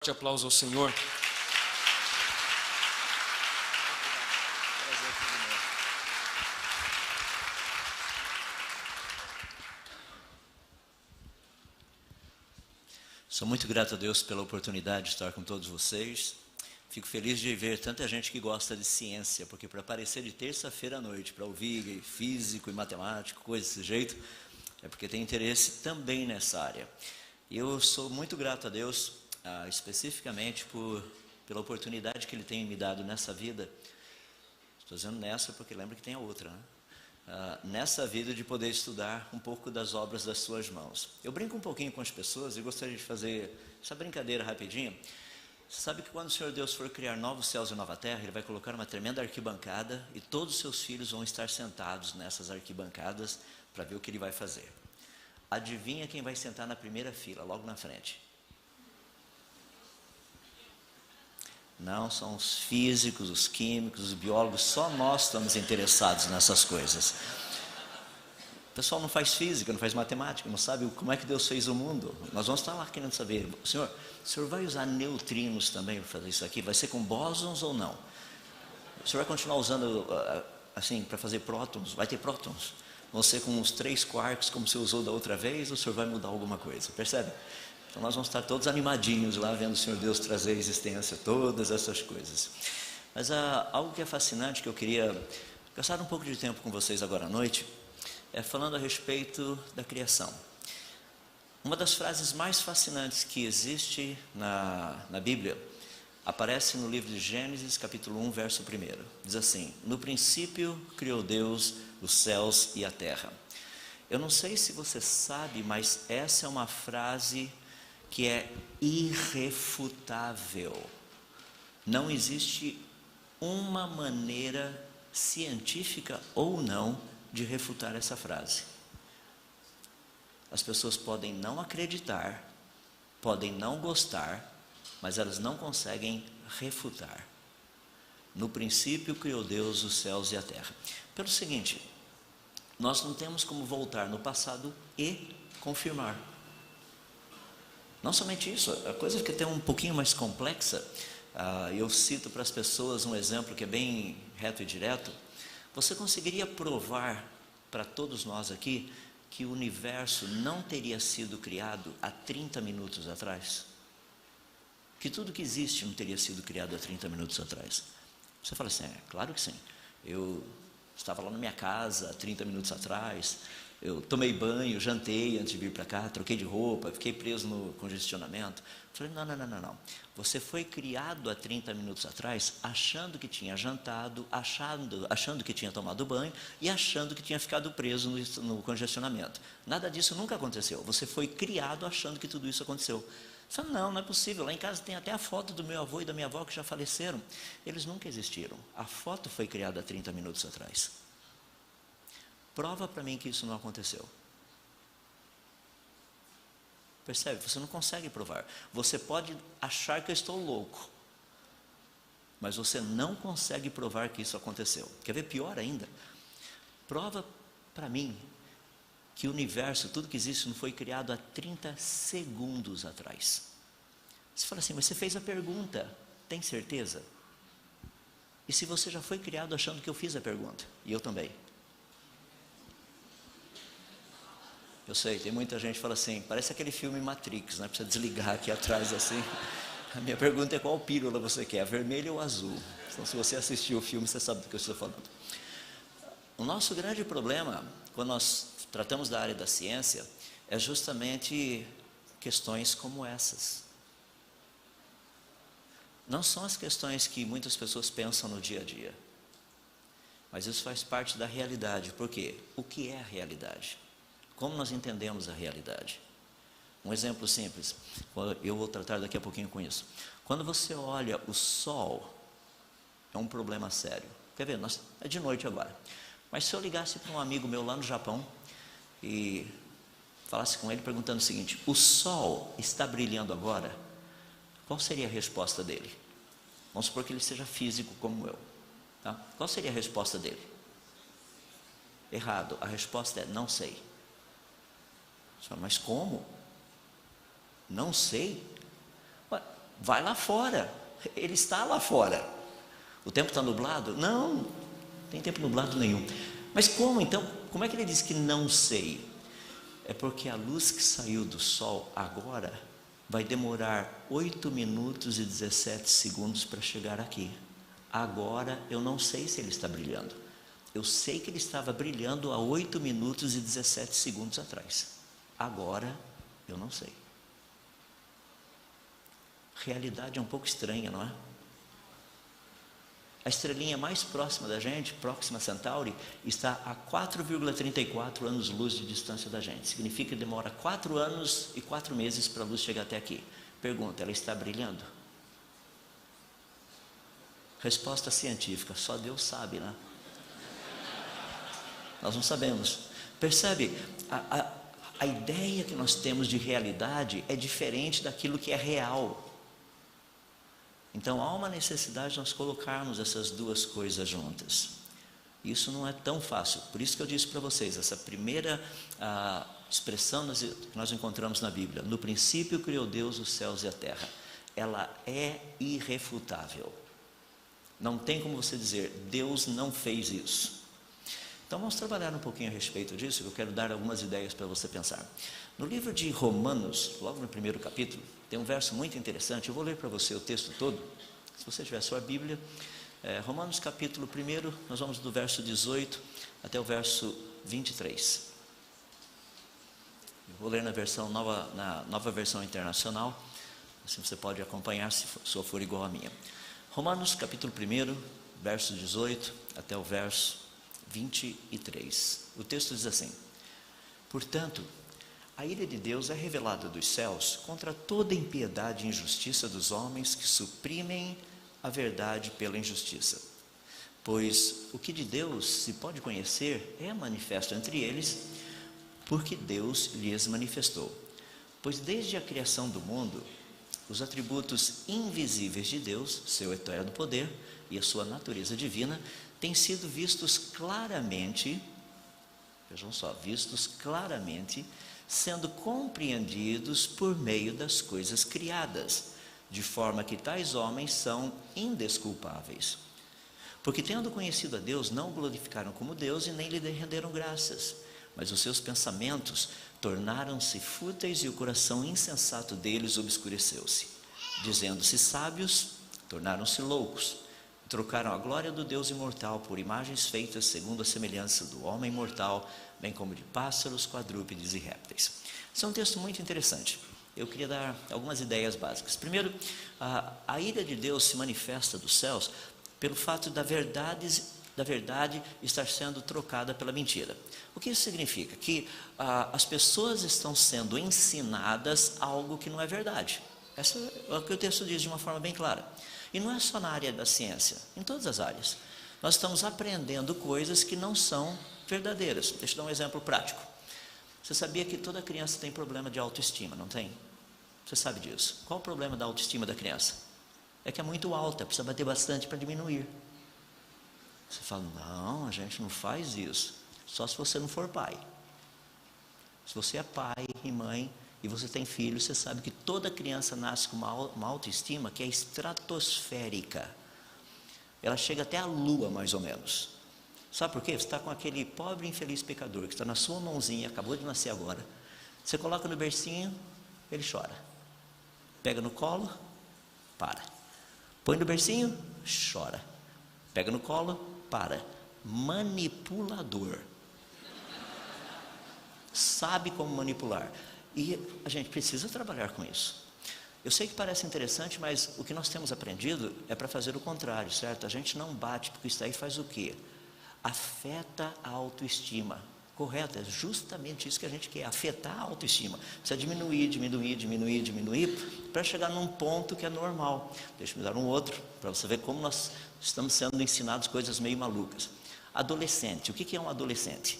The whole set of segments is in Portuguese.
Forte aplauso ao Senhor. Sou muito grato a Deus pela oportunidade de estar com todos vocês. Fico feliz de ver tanta gente que gosta de ciência, porque para aparecer de terça-feira à noite, para ouvir físico e matemático, coisas desse jeito, é porque tem interesse também nessa área. E eu sou muito grato a Deus, especificamente pela oportunidade que Ele tem me dado nessa vida. Estou dizendo nessa porque lembra que tem a outra, né? Nessa vida de poder estudar um pouco das obras das suas mãos. Eu brinco um pouquinho com as pessoas e gostaria de fazer essa brincadeira rapidinho. Você sabe que quando o Senhor Deus for criar novos céus e nova terra, Ele vai colocar uma tremenda arquibancada e todos os seus filhos vão estar sentados nessas arquibancadas para ver o que Ele vai fazer. Adivinha quem vai sentar na primeira fila, logo na frente? Não, são os físicos, os químicos, os biólogos, só nós estamos interessados nessas coisas. O pessoal não faz física, não faz matemática, não sabe como é que Deus fez o mundo. Nós vamos estar lá querendo saber, o senhor vai usar neutrinos também para fazer isso aqui? Vai ser com bósons ou não? O senhor vai continuar usando assim para fazer prótons? Vai ter prótons? Vão ser com os 3 quarks como você usou da outra vez, ou o senhor vai mudar alguma coisa? Percebe? Então nós vamos estar todos animadinhos lá, vendo o Senhor Deus trazer à existência todas essas coisas. Mas algo que é fascinante, que eu queria gastar um pouco de tempo com vocês agora à noite, é falando a respeito da criação. Uma das frases mais fascinantes que existe na Bíblia, aparece no livro de Gênesis, capítulo 1, verso 1. Diz assim: no princípio criou Deus os céus e a terra. Eu não sei se você sabe, mas essa é uma frase que é irrefutável. Não existe uma maneira científica ou não de refutar essa frase. As pessoas podem não acreditar, podem não gostar, mas elas não conseguem refutar. No princípio criou Deus os céus e a terra. Pelo seguinte, nós não temos como voltar no passado e confirmar. Não somente isso, a coisa fica até um pouquinho mais complexa. Eu cito para as pessoas um exemplo que é bem reto e direto. Você conseguiria provar para todos nós aqui que o universo não teria sido criado há 30 minutos atrás? Que tudo que existe não teria sido criado há 30 minutos atrás? Você fala assim, claro que sim. Eu estava lá na minha casa há 30 minutos atrás, eu tomei banho, jantei antes de vir para cá, troquei de roupa, fiquei preso no congestionamento. Falei, não. Você foi criado há 30 minutos atrás, achando que tinha jantado, achando que tinha tomado banho e achando que tinha ficado preso no congestionamento. Nada disso nunca aconteceu. Você foi criado achando que tudo isso aconteceu. Falei, não é possível. Lá em casa tem até a foto do meu avô e da minha avó que já faleceram. Eles nunca existiram. A foto foi criada há 30 minutos atrás. Prova para mim que isso não aconteceu. Percebe? Você não consegue provar. Você pode achar que eu estou louco, mas você não consegue provar que isso aconteceu. Quer ver pior ainda? Prova para mim que o universo, tudo que existe, não foi criado há 30 segundos atrás. Você fala assim, mas você fez a pergunta, tem certeza? E se você já foi criado achando que eu fiz a pergunta? E eu também. Eu sei, tem muita gente que fala assim, parece aquele filme Matrix, né? Precisa desligar aqui atrás assim. A minha pergunta é qual pílula você quer, a vermelha ou a azul? Então, se você assistiu o filme, você sabe do que eu estou falando. O nosso grande problema, quando nós tratamos da área da ciência, é justamente questões como essas. Não são as questões que muitas pessoas pensam no dia a dia, mas isso faz parte da realidade. Por quê? O que é a realidade? Como nós entendemos a realidade? Um exemplo simples, eu vou tratar daqui a pouquinho com isso. Quando você olha o sol, é um problema sério. Quer ver? É de noite agora. Mas se eu ligasse para um amigo meu lá no Japão e falasse com ele perguntando o seguinte, o sol está brilhando agora? Qual seria a resposta dele? Vamos supor que ele seja físico como eu. Tá? Qual seria a resposta dele? Errado. A resposta é não sei. Mas como? Não sei? vai lá fora. Ele está lá fora. O tempo está nublado? Não, não tem tempo nublado nenhum. Mas como então? Como é que ele diz que não sei? É porque a luz que saiu do sol agora vai demorar 8 minutos e 17 segundos para chegar aqui. Agora eu não sei se ele está brilhando. Eu sei que ele estava brilhando há 8 minutos e 17 segundos atrás. Agora eu não sei. Realidade é um pouco estranha, não é? A estrelinha mais próxima da gente, Próxima Centauri, está a 4,34 anos-luz de distância da gente. Significa que demora 4 anos e 4 meses para a luz chegar até aqui. Pergunta, ela está brilhando? Resposta científica, só Deus sabe, né? Nós não sabemos. Percebe? A ideia que nós temos de realidade é diferente daquilo que é real. Então há uma necessidade de nós colocarmos essas duas coisas juntas. Isso não é tão fácil. Por isso que eu disse para vocês, essa primeira expressão que nós encontramos na Bíblia, no princípio criou Deus os céus e a terra, ela é irrefutável. Não tem como você dizer, Deus não fez isso. Então vamos trabalhar um pouquinho a respeito disso, que eu quero dar algumas ideias para você pensar. No livro de Romanos, logo no primeiro capítulo, tem um verso muito interessante. Eu vou ler para você o texto todo, se você tiver a sua Bíblia. Romanos capítulo 1, nós vamos do verso 18 até o verso 23. Eu vou ler na nova versão internacional, assim você pode acompanhar se sua for igual a minha. Romanos capítulo 1, verso 18 até o verso 23. O texto diz assim: portanto, a ira de Deus é revelada dos céus contra toda impiedade e injustiça dos homens que suprimem a verdade pela injustiça. Pois o que de Deus se pode conhecer é manifesto entre eles, porque Deus lhes manifestou. Pois desde a criação do mundo, os atributos invisíveis de Deus, seu eterno poder e a sua natureza divina, têm sido vistos claramente, vejam só, vistos claramente, sendo compreendidos por meio das coisas criadas, de forma que tais homens são indesculpáveis. Porque tendo conhecido a Deus, não o glorificaram como Deus e nem lhe renderam graças, mas os seus pensamentos tornaram-se fúteis e o coração insensato deles obscureceu-se. Dizendo-se sábios, tornaram-se loucos, trocaram a glória do Deus imortal por imagens feitas segundo a semelhança do homem mortal, bem como de pássaros, quadrúpedes e répteis. Esse é um texto muito interessante. Eu queria dar algumas ideias básicas. Primeiro, a ira de Deus se manifesta dos céus pelo fato da verdade estar sendo trocada pela mentira. O que isso significa? Que as pessoas estão sendo ensinadas algo que não é verdade. Essa é o que o texto diz de uma forma bem clara. E não é só na área da ciência, em todas as áreas. Nós estamos aprendendo coisas que não são verdadeiras. Deixa eu dar um exemplo prático. Você sabia que toda criança tem problema de autoestima, não tem? Você sabe disso. Qual o problema da autoestima da criança? É que é muito alta, precisa bater bastante para diminuir. Você fala, não, a gente não faz isso. Só se você não for pai. Se você é pai e mãe e você tem filho, você sabe que toda criança nasce com uma autoestima que é estratosférica. Ela chega até a lua, mais ou menos. Sabe por quê? Você está com aquele pobre infeliz pecador que está na sua mãozinha, acabou de nascer agora. Você coloca no bercinho, ele chora. Pega no colo, para. Põe no bercinho, chora. Pega no colo, para. Manipulador. Sabe como manipular. E a gente precisa trabalhar com isso. Eu sei que parece interessante, mas o que nós temos aprendido é para fazer o contrário, certo? A gente não bate, porque isso aí faz o quê? Afeta a autoestima. Correto? É justamente isso que a gente quer, afetar a autoestima. Precisa diminuir, para chegar num ponto que é normal. Deixa eu me dar um outro, para você ver como nós estamos sendo ensinados coisas meio malucas. Adolescente, o que é um adolescente?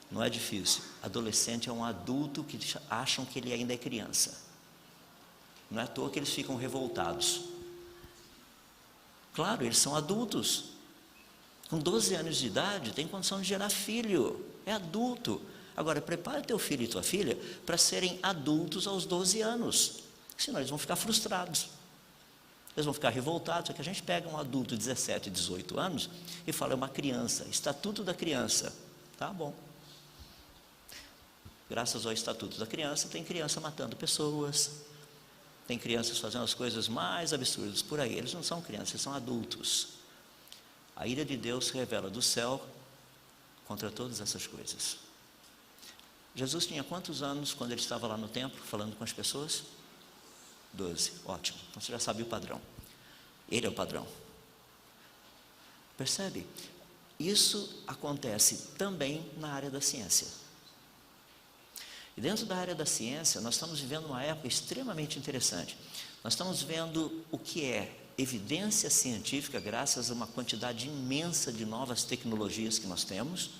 Não é difícil. Adolescente é um adulto que acham que ele ainda é criança. Não é à toa que eles ficam revoltados. Claro, eles são adultos. Com 12 anos de idade, tem condição de gerar filho. É adulto. Agora, prepare teu filho e tua filha para serem adultos aos 12 anos, senão eles vão ficar frustrados. Eles vão ficar revoltados, é que a gente pega um adulto de 17, 18 anos e fala, é uma criança, estatuto da criança. Tá bom. Graças ao estatuto da criança, tem criança matando pessoas, tem crianças fazendo as coisas mais absurdas por aí. Eles não são crianças, eles são adultos. A ira de Deus se revela do céu contra todas essas coisas. Jesus tinha quantos anos quando ele estava lá no templo falando com as pessoas? 12, ótimo, então você já sabe o padrão. Ele é o padrão. Percebe? Isso acontece também na área da ciência. E dentro da área da ciência, nós estamos vivendo uma época extremamente interessante. Nós estamos vendo o que é evidência científica, graças a uma quantidade imensa de novas tecnologias que nós temos,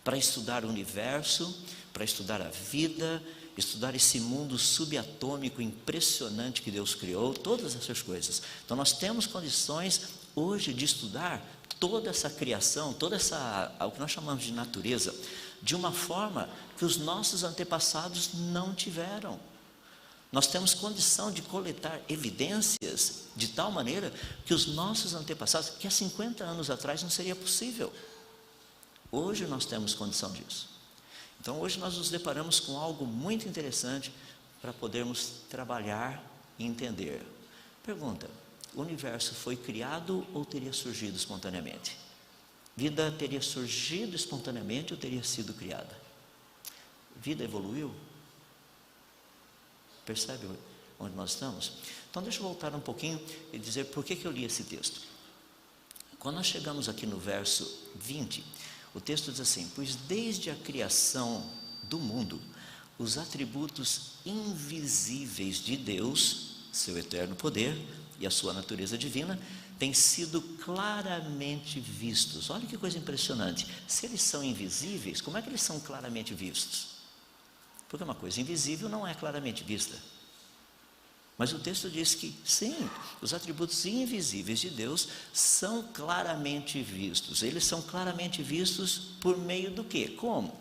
para estudar o universo, para estudar a vida, estudar esse mundo subatômico impressionante que Deus criou, todas essas coisas. Então nós temos condições hoje de estudar toda essa criação, toda essa, o que nós chamamos de natureza, de uma forma que os nossos antepassados não tiveram. Nós temos condição de coletar evidências de tal maneira que os nossos antepassados, que há 50 anos atrás não seria possível. Hoje nós temos condição disso. Então hoje nós nos deparamos com algo muito interessante para podermos trabalhar e entender. Pergunta: o universo foi criado ou teria surgido espontaneamente? Vida teria surgido espontaneamente ou teria sido criada? Vida evoluiu? Percebe onde nós estamos? Então deixa eu voltar um pouquinho e dizer por que eu li esse texto. Quando nós chegamos aqui no verso 20, o texto diz assim: pois desde a criação do mundo, os atributos invisíveis de Deus, seu eterno poder e a sua natureza divina, têm sido claramente vistos. Olha que coisa impressionante. Se eles são invisíveis, como é que eles são claramente vistos? Porque uma coisa invisível não é claramente vista. Mas o texto diz que sim, os atributos invisíveis de Deus são claramente vistos. Eles são claramente vistos por meio do quê? Como?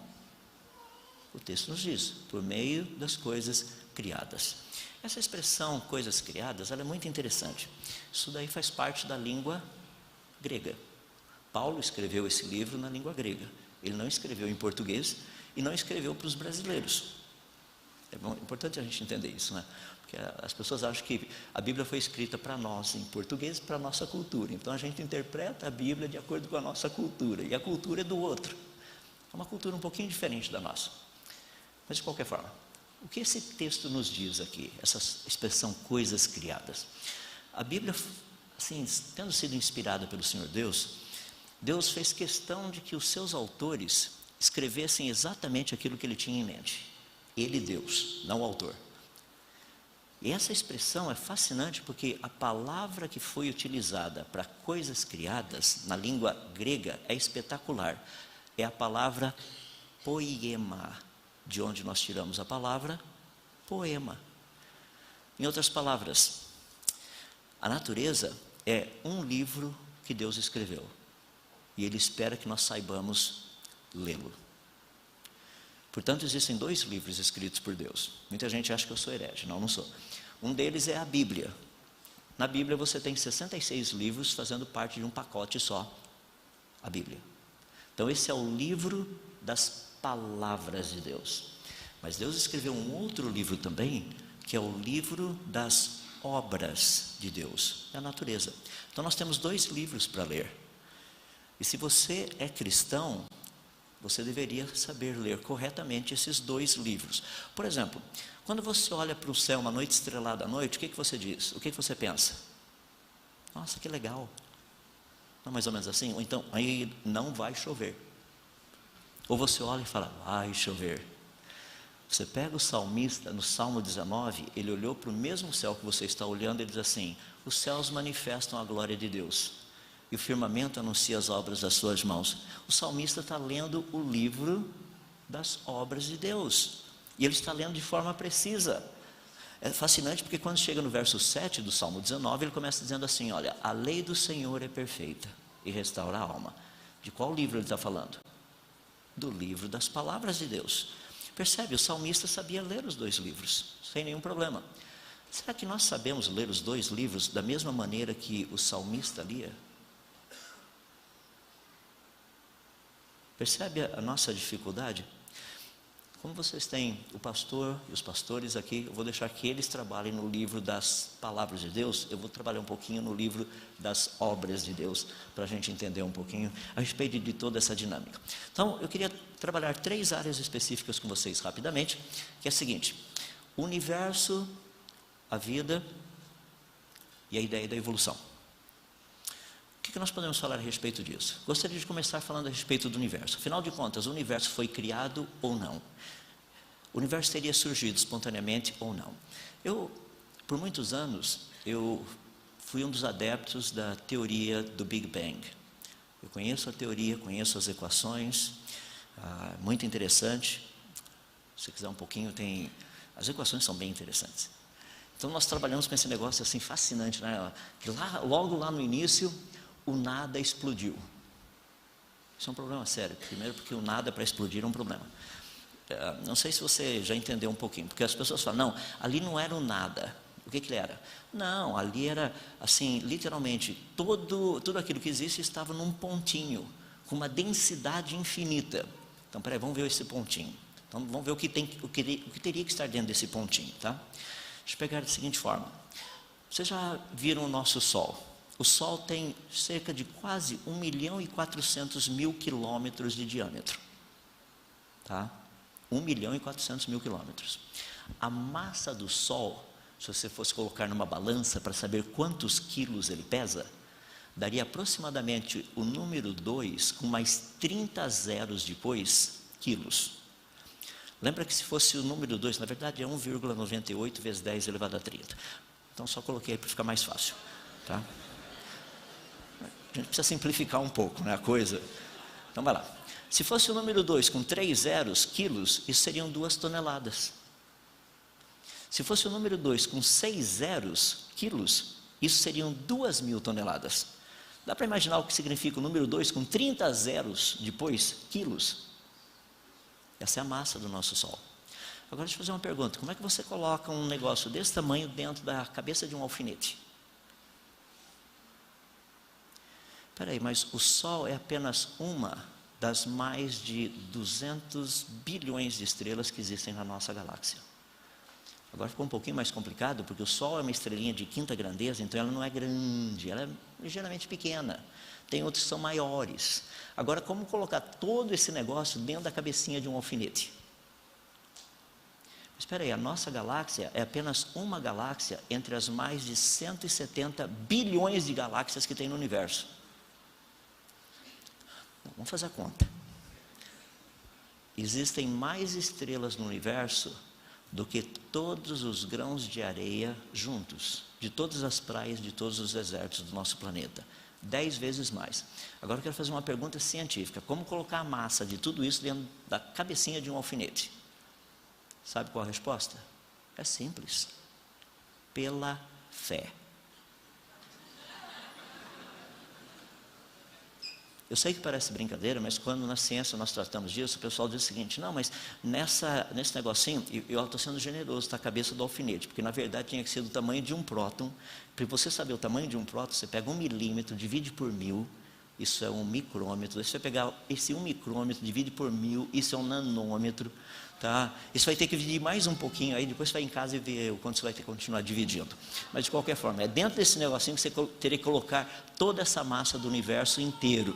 O texto nos diz, por meio das coisas criadas. Essa expressão, coisas criadas, ela é muito interessante. Isso daí faz parte da língua grega. Paulo escreveu esse livro na língua grega. Ele não escreveu em português e não escreveu para os brasileiros. É importante a gente entender isso, né? Porque as pessoas acham que a Bíblia foi escrita para nós, em português, para a nossa cultura. Então a gente interpreta a Bíblia de acordo com a nossa cultura. E a cultura é do outro. É uma cultura um pouquinho diferente da nossa. Mas de qualquer forma, o que esse texto nos diz aqui? Essa expressão coisas criadas. A Bíblia, assim, tendo sido inspirada pelo Senhor Deus, Deus fez questão de que os seus autores escrevessem exatamente aquilo que ele tinha em mente. Ele, Deus, não o autor. E essa expressão é fascinante porque a palavra que foi utilizada para coisas criadas na língua grega é espetacular. É a palavra poema, de onde nós tiramos a palavra poema. Em outras palavras, a natureza é um livro que Deus escreveu e Ele espera que nós saibamos lê-lo. Portanto, existem 2 livros escritos por Deus. Muita gente acha que eu sou herege. Não, não sou. Um deles é a Bíblia. Na Bíblia você tem 66 livros fazendo parte de um pacote só, a Bíblia. Então esse é o livro das palavras de Deus. Mas Deus escreveu um outro livro também, que é o livro das obras de Deus, da natureza. Então nós temos 2 livros para ler. E se você é cristão, você deveria saber ler corretamente esses 2 livros. Por exemplo, quando você olha para o céu uma noite estrelada à noite, o que você diz? O que você pensa? Nossa, que legal. Não, mais ou menos assim? Ou então, aí não vai chover. Ou você olha e fala, vai chover. Você pega o salmista, no Salmo 19, ele olhou para o mesmo céu que você está olhando e diz assim: os céus manifestam a glória de Deus e o firmamento anuncia as obras das suas mãos. O salmista está lendo o livro das obras de Deus, e ele está lendo de forma precisa. É fascinante porque quando chega no verso 7 do Salmo 19, ele começa dizendo assim: olha, a lei do Senhor é perfeita e restaura a alma. De qual livro ele está falando? do livro das palavras de Deus. Percebe, o salmista sabia ler os dois livros, sem nenhum problema. Será que nós sabemos ler os dois livros da mesma maneira que o salmista lia? Percebe a nossa dificuldade? Como vocês têm o pastor e os pastores aqui, eu vou deixar que eles trabalhem no livro das palavras de Deus, eu vou trabalhar um pouquinho no livro das obras de Deus, para a gente entender um pouquinho a respeito de toda essa dinâmica. Então, eu queria trabalhar 3 áreas específicas com vocês rapidamente, que é a seguinte: o universo, a vida e a ideia da evolução. O que nós podemos falar a respeito disso? Gostaria de começar falando a respeito do universo. Afinal de contas, o universo foi criado ou não? O universo teria surgido espontaneamente ou não? Por muitos anos, eu fui um dos adeptos da teoria do Big Bang. Eu conheço a teoria, conheço as equações, muito interessante. Se quiser um pouquinho, as equações são bem interessantes. Então nós trabalhamos com esse negócio assim fascinante, né? Que logo lá no início, o nada explodiu. Isso é um problema sério. Primeiro porque o nada para explodir é um problema. Não sei se você já entendeu um pouquinho, porque as pessoas falam, não, ali não era o nada. O que ele era? Não, ali era assim, literalmente, tudo aquilo que existe estava num pontinho, com uma densidade infinita. Então, peraí, vamos ver esse pontinho. Então, vamos ver o que teria que estar dentro desse pontinho, tá? Deixa eu pegar da seguinte forma. Vocês já viram o nosso Sol? O Sol tem cerca de quase 1.400.000 quilômetros de diâmetro. Tá? 1.400.000 quilômetros. A massa do Sol, se você fosse colocar numa balança para saber quantos quilos ele pesa, daria aproximadamente o número 2 com mais 30 zeros depois, quilos. Lembra que se fosse o número 2, na verdade é 1,98 vezes 10 elevado a 30. Então só coloquei aí para ficar mais fácil. Tá? A gente precisa simplificar um pouco, né, a coisa. Então vai lá. Se fosse o número 2 com 3 zeros, quilos, isso seriam 2 toneladas. Se fosse o número 2 com 6 zeros, quilos, isso seriam 2.000 toneladas. Dá para imaginar o que significa o número 2 com 30 zeros depois, quilos? Essa é a massa do nosso Sol. Agora deixa eu fazer uma pergunta. Como é que você coloca um negócio desse tamanho dentro da cabeça de um alfinete? Espera aí, mas o Sol é apenas uma das mais de 200 bilhões de estrelas que existem na nossa galáxia. Agora ficou um pouquinho mais complicado, porque o Sol é uma estrelinha de quinta grandeza, então ela não é grande, ela é ligeiramente pequena. Tem outros que são maiores. Agora, como colocar todo esse negócio dentro da cabecinha de um alfinete? Mas espera aí, a nossa galáxia é apenas uma galáxia entre as mais de 170 bilhões de galáxias que tem no universo. Vamos fazer a conta. Existem mais estrelas no universo do que todos os grãos de areia juntos, de todas as praias, de todos os desertos do nosso planeta. 10 vezes mais. Agora eu quero fazer uma pergunta científica. Como colocar a massa de tudo isso dentro da cabecinha de um alfinete? Sabe qual a resposta? É simples. Pela fé. Eu sei que parece brincadeira, mas quando na ciência nós tratamos disso, o pessoal diz o seguinte, não, mas nesse negocinho, eu estou sendo generoso, está a cabeça do alfinete, porque na verdade tinha que ser do tamanho de um próton. Para você saber o tamanho de um próton, você pega 1 milímetro, divide por 1000, isso é 1 micrômetro. Você vai pegar esse 1 micrômetro, divide por 1000, isso é 1 nanômetro. Tá? Isso vai ter que dividir mais um pouquinho, aí depois você vai em casa e vê o quanto você vai ter que continuar dividindo. Mas de qualquer forma, é dentro desse negocinho que você teria que colocar toda essa massa do universo inteiro.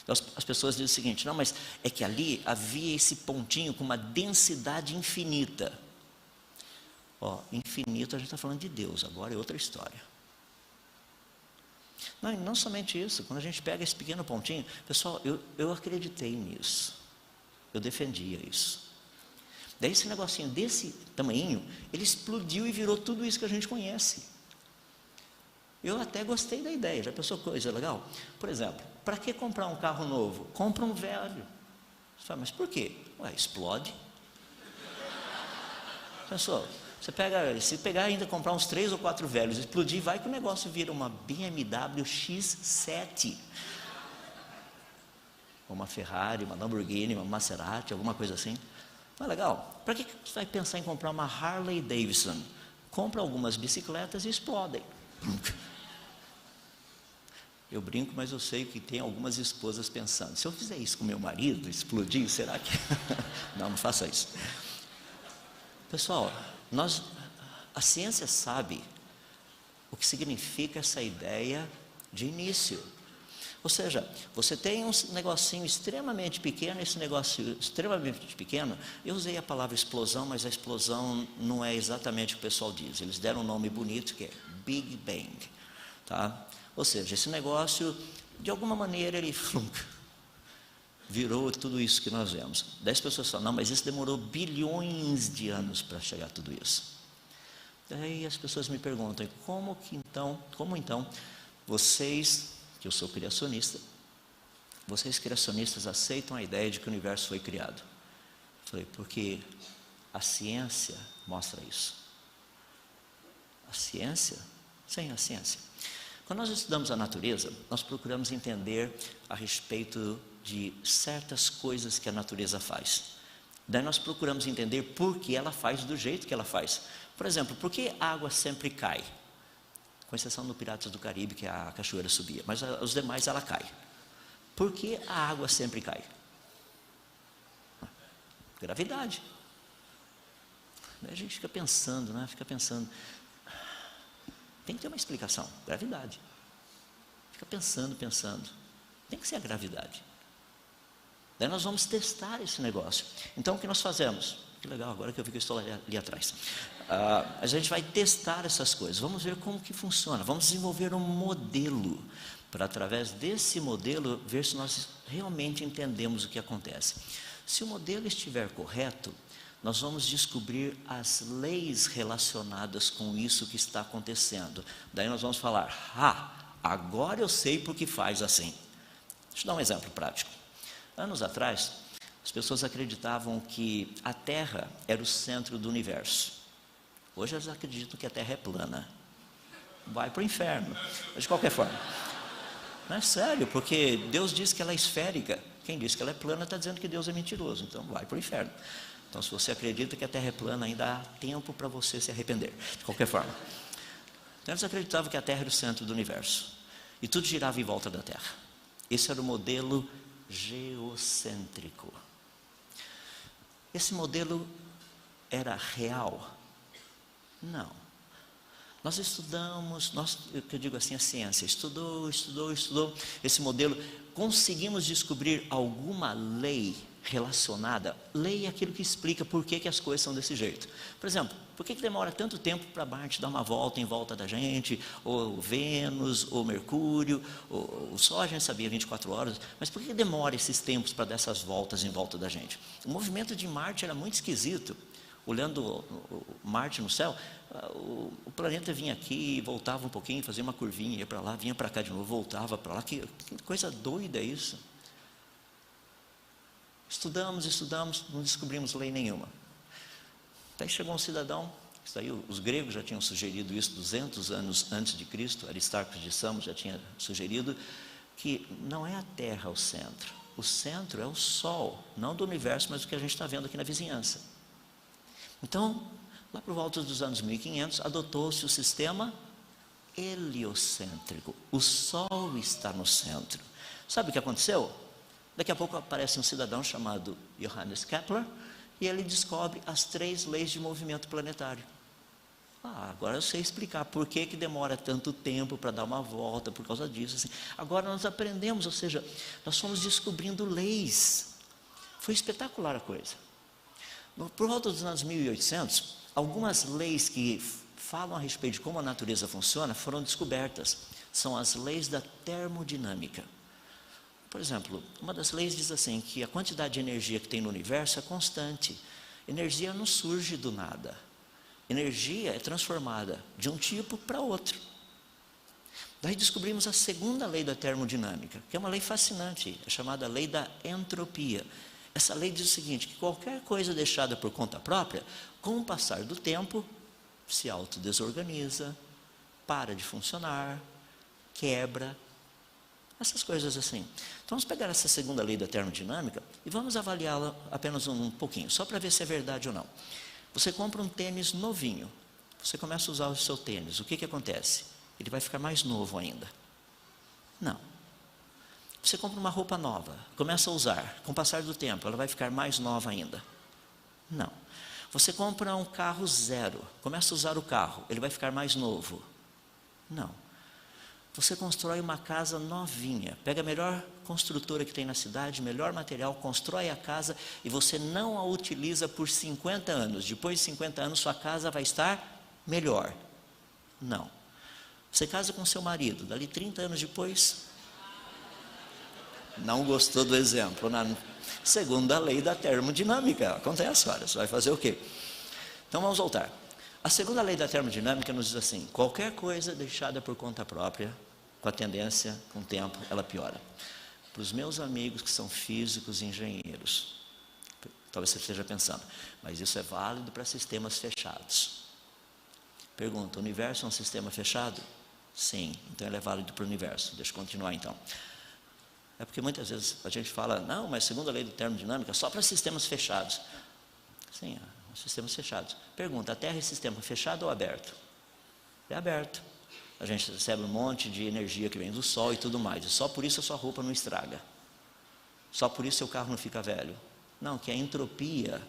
As pessoas dizem o seguinte, não, mas é que ali havia esse pontinho com uma densidade infinita. Ó, infinito a gente está falando de Deus, agora é outra história. Não, e não somente isso, quando a gente pega esse pequeno pontinho, pessoal, eu acreditei nisso, eu defendia isso. Daí esse negocinho desse tamanho, ele explodiu e virou tudo isso que a gente conhece. Eu até gostei da ideia, já pensou coisa legal? Por exemplo, para que comprar um carro novo? Compra um velho. Você fala, mas por quê? Ué, explode. Pensou? Se pegar ainda comprar uns 3 ou 4 velhos, explodir, vai que o negócio vira uma BMW X7. uma Ferrari, uma Lamborghini, uma Maserati, alguma coisa assim. Não é legal? Para que você vai pensar em comprar uma Harley Davidson? Compra algumas bicicletas e explodem. Eu brinco, mas eu sei que tem algumas esposas pensando, se eu fizer isso com meu marido, explodir, será que... Não faça isso. Pessoal, a ciência sabe o que significa essa ideia de início. Ou seja, você tem um negocinho extremamente pequeno, esse negócio extremamente pequeno, eu usei a palavra explosão, mas a explosão não é exatamente o que o pessoal diz. Eles deram um nome bonito que é Big Bang. Tá? Ou seja, esse negócio, de alguma maneira, ele virou tudo isso que nós vemos. 10 pessoas falam, não, mas isso demorou bilhões de anos para chegar a tudo isso. Daí as pessoas me perguntam, como então, vocês, que eu sou criacionista, vocês criacionistas aceitam a ideia de que o universo foi criado? Eu falei, porque a ciência mostra isso. A ciência? Sim, a ciência. Quando nós estudamos a natureza, nós procuramos entender a respeito de certas coisas que a natureza faz. Daí nós procuramos entender por que ela faz do jeito que ela faz. Por exemplo, por que a água sempre cai? Com exceção do Piratas do Caribe, que a cachoeira subia, mas os demais ela cai. Por que a água sempre cai? Gravidade. Daí a gente fica pensando, né? Tem que ter uma explicação, gravidade. Fica pensando. Tem que ser a gravidade. Daí nós vamos testar esse negócio. Então o que nós fazemos? Que legal, agora que eu vi que eu estou ali atrás. A gente vai testar essas coisas, vamos ver como que funciona, vamos desenvolver um modelo, para através desse modelo, ver se nós realmente entendemos o que acontece. Se o modelo estiver correto, nós vamos descobrir as leis relacionadas com isso que está acontecendo. Daí nós vamos falar, agora eu sei por que faz assim. Deixa eu dar um exemplo prático. Anos atrás, as pessoas acreditavam que a Terra era o centro do universo. Hoje elas acreditam que a Terra é plana. Vai para o inferno, mas de qualquer forma. Não é sério, porque Deus diz que ela é esférica. Quem diz que ela é plana está dizendo que Deus é mentiroso, então vai para o inferno. Então, se você acredita que a Terra é plana, ainda há tempo para você se arrepender, de qualquer forma. Então, eles acreditavam que a Terra era o centro do universo. E tudo girava em volta da Terra. Esse era o modelo geocêntrico. Esse modelo era real? Não. Nós estudamos, que eu digo assim, a ciência, estudou esse modelo, conseguimos descobrir alguma lei relacionada. Lei é aquilo que explica por que as coisas são desse jeito. Por exemplo, por que demora tanto tempo para Marte dar uma volta em volta da gente, ou Vênus, ou Mercúrio, ou o Sol a gente sabia 24 horas, mas por que demora esses tempos para dar essas voltas em volta da gente? O movimento de Marte era muito esquisito. Olhando Marte no céu, o planeta vinha aqui, voltava um pouquinho, fazia uma curvinha, ia para lá, vinha para cá de novo, voltava para lá. Que coisa doida isso. Estudamos, não descobrimos lei nenhuma. Daí chegou um cidadão, isso aí, os gregos já tinham sugerido isso 200 anos antes de Cristo, Aristarco de Samos já tinha sugerido que não é a Terra o centro é o Sol, não do universo, mas o que a gente está vendo aqui na vizinhança. Então, lá por volta dos anos 1500, adotou-se o sistema heliocêntrico. O Sol está no centro. Sabe o que aconteceu? Daqui a pouco aparece um cidadão chamado Johannes Kepler e ele descobre as 3 leis de movimento planetário. Agora eu sei explicar por que demora tanto tempo para dar uma volta, por causa disso. Assim. Agora nós aprendemos, ou seja, nós fomos descobrindo leis. Foi espetacular a coisa. Por volta dos anos 1800, algumas leis que falam a respeito de como a natureza funciona foram descobertas. São as leis da termodinâmica. Por exemplo, uma das leis diz assim, que a quantidade de energia que tem no universo é constante. Energia não surge do nada. Energia é transformada de um tipo para outro. Daí descobrimos a segunda lei da termodinâmica, que é uma lei fascinante, é chamada lei da entropia. Essa lei diz o seguinte, que qualquer coisa deixada por conta própria, com o passar do tempo, se autodesorganiza, para de funcionar, quebra. Essas coisas assim. Então vamos pegar essa segunda lei da termodinâmica e vamos avaliá-la apenas um pouquinho, só para ver se é verdade ou não. Você compra um tênis novinho, você começa a usar o seu tênis, o que acontece? Ele vai ficar mais novo ainda? Não. Você compra uma roupa nova, começa a usar, com o passar do tempo, ela vai ficar mais nova ainda? Não. Você compra um carro zero, começa a usar o carro, ele vai ficar mais novo? Não. Você constrói uma casa novinha, pega a melhor construtora que tem na cidade, melhor material, constrói a casa e você não a utiliza por 50 anos. Depois de 50 anos, sua casa vai estar melhor? Não. Você casa com seu marido, dali 30 anos depois, não gostou do exemplo, né? Segundo a lei da termodinâmica, acontece, olha, você vai fazer o quê? Então vamos voltar. A segunda lei da termodinâmica nos diz assim: qualquer coisa deixada por conta própria, com a tendência, com o tempo, ela piora. Para os meus amigos que são físicos e engenheiros, talvez você esteja pensando, mas isso é válido para sistemas fechados. Pergunta: o universo é um sistema fechado? Sim, então ele é válido para o universo. Deixa eu continuar então. É porque muitas vezes a gente fala, não, mas segundo a lei da termodinâmica, só para sistemas fechados. Sim, sistemas fechados. Pergunta: a Terra é sistema fechado ou aberto? É aberto. A gente recebe um monte de energia que vem do Sol e tudo mais. E só por isso a sua roupa não estraga. Só por isso seu carro não fica velho. Não, que a entropia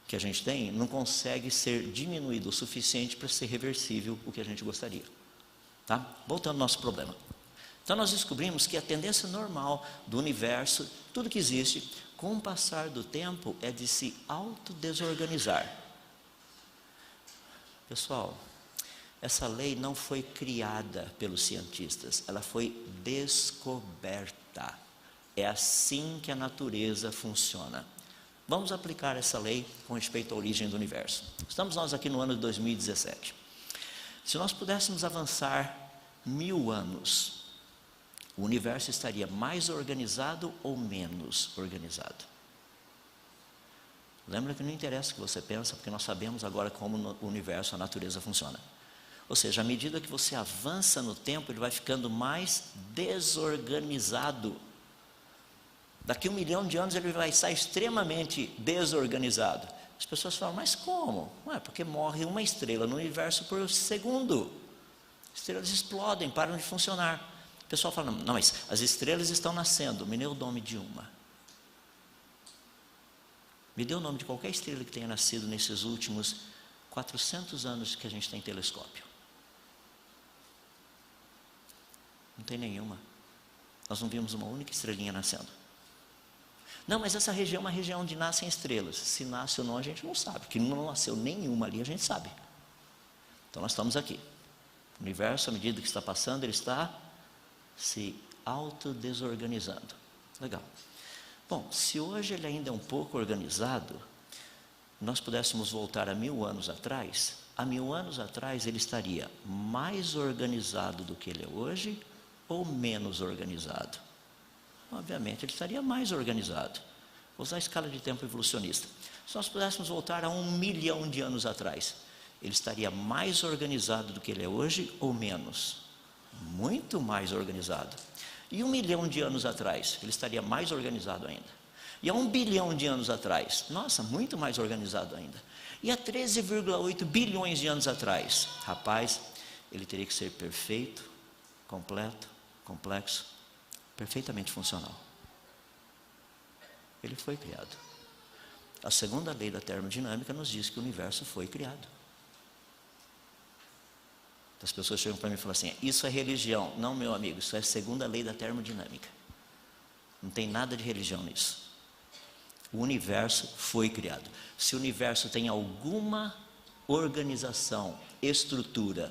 que a gente tem não consegue ser diminuído o suficiente para ser reversível o que a gente gostaria. Tá? Voltando ao nosso problema. Então nós descobrimos que a tendência normal do universo, tudo que existe, com o passar do tempo, é de se autodesorganizar. Pessoal, essa lei não foi criada pelos cientistas, ela foi descoberta. É assim que a natureza funciona. Vamos aplicar essa lei com respeito à origem do universo. Estamos nós aqui no ano de 2017. Se nós pudéssemos avançar 1000 anos, o universo estaria mais organizado ou menos organizado? Lembra que não interessa o que você pensa, porque nós sabemos agora como o universo, a natureza funciona. Ou seja, à medida que você avança no tempo, ele vai ficando mais desorganizado. Daqui a 1 milhão de anos ele vai estar extremamente desorganizado. As pessoas falam, mas como? Ué, porque morre uma estrela no universo por segundo. Estrelas explodem, param de funcionar. O pessoal fala, não, mas as estrelas estão nascendo. Me dê o nome de uma. Me dê o nome de qualquer estrela que tenha nascido nesses últimos 400 anos que a gente tem telescópio. Não tem nenhuma. Nós não vimos uma única estrelinha nascendo. Não, mas essa região é uma região onde nascem estrelas. Se nasce ou não, a gente não sabe. Que não nasceu nenhuma ali, a gente sabe. Então nós estamos aqui. O universo, à medida que está passando, ele está se autodesorganizando. Legal. Bom, se hoje ele ainda é um pouco organizado, nós pudéssemos voltar a 1000 anos atrás, há 1000 anos atrás ele estaria mais organizado do que ele é hoje ou menos organizado? Obviamente ele estaria mais organizado. Vou usar a escala de tempo evolucionista. Se nós pudéssemos voltar a 1 milhão de anos atrás, ele estaria mais organizado do que ele é hoje ou menos? Muito mais organizado. E 1 milhão de anos atrás, ele estaria mais organizado ainda. E há 1 bilhão de anos atrás, nossa, muito mais organizado ainda. E há 13,8 bilhões de anos atrás, rapaz, ele teria que ser perfeito, completo, complexo, perfeitamente funcional. Ele foi criado. A segunda lei da termodinâmica nos diz que o universo foi criado. As pessoas chegam para mim e falam assim, isso é religião. Não, meu amigo, isso é a segunda lei da termodinâmica. Não tem nada de religião nisso. O universo foi criado. Se o universo tem alguma organização, estrutura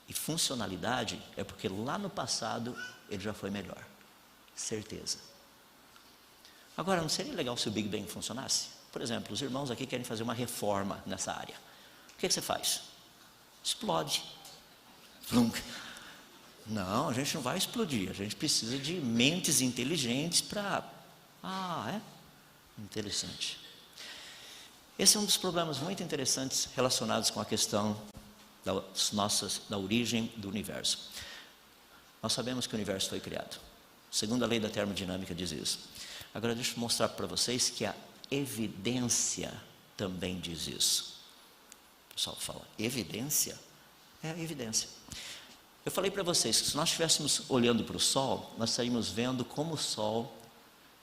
e funcionalidade, é porque lá no passado ele já foi melhor. Certeza. Agora, não seria legal se o Big Bang funcionasse? Por exemplo, os irmãos aqui querem fazer uma reforma nessa área. O que você faz? Explode. Não, a gente não vai explodir. A gente precisa de mentes inteligentes para... Interessante. Esse é um dos problemas muito interessantes relacionados com a questão da origem do universo. Nós sabemos que o universo foi criado. Segundo a lei da termodinâmica diz isso. Agora deixa eu mostrar para vocês que a evidência também diz isso. O pessoal fala, evidência? É a evidência. Eu falei para vocês que se nós estivéssemos olhando para o Sol, nós estaríamos vendo como o Sol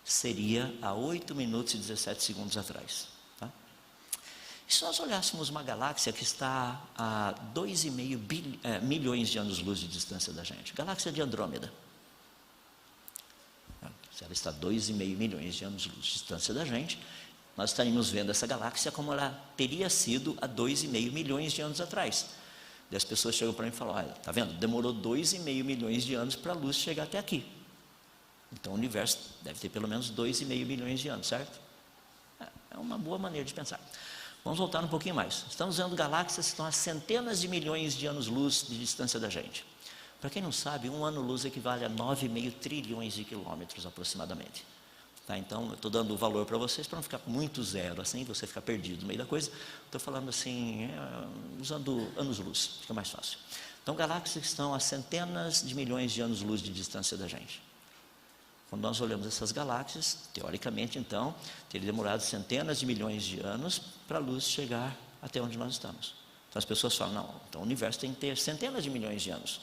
seria há 8 minutos e 17 segundos atrás. Tá? E se nós olhássemos uma galáxia que está a 2,5 milhões de anos-luz de distância da gente, galáxia de Andrômeda. Se ela está a 2,5 milhões de anos-luz de distância da gente, nós estaríamos vendo essa galáxia como ela teria sido há 2,5 milhões de anos atrás. E as pessoas chegam para mim e falam, olha, tá vendo? Demorou 2,5 milhões de anos para a luz chegar até aqui. Então o universo deve ter pelo menos 2,5 milhões de anos, certo? É uma boa maneira de pensar. Vamos voltar um pouquinho mais. Estamos vendo galáxias que estão a centenas de milhões de anos-luz de distância da gente. Para quem não sabe, um ano-luz equivale a 9,5 trilhões de quilômetros aproximadamente. Tá, então, eu estou dando o valor para vocês para não ficar muito zero, assim, você ficar perdido no meio da coisa. Estou falando assim, usando anos-luz, fica mais fácil. Então, galáxias que estão a centenas de milhões de anos-luz de distância da gente. Quando nós olhamos essas galáxias, teoricamente, então, teria demorado centenas de milhões de anos para a luz chegar até onde nós estamos. Então, as pessoas falam, não, então o universo tem que ter centenas de milhões de anos.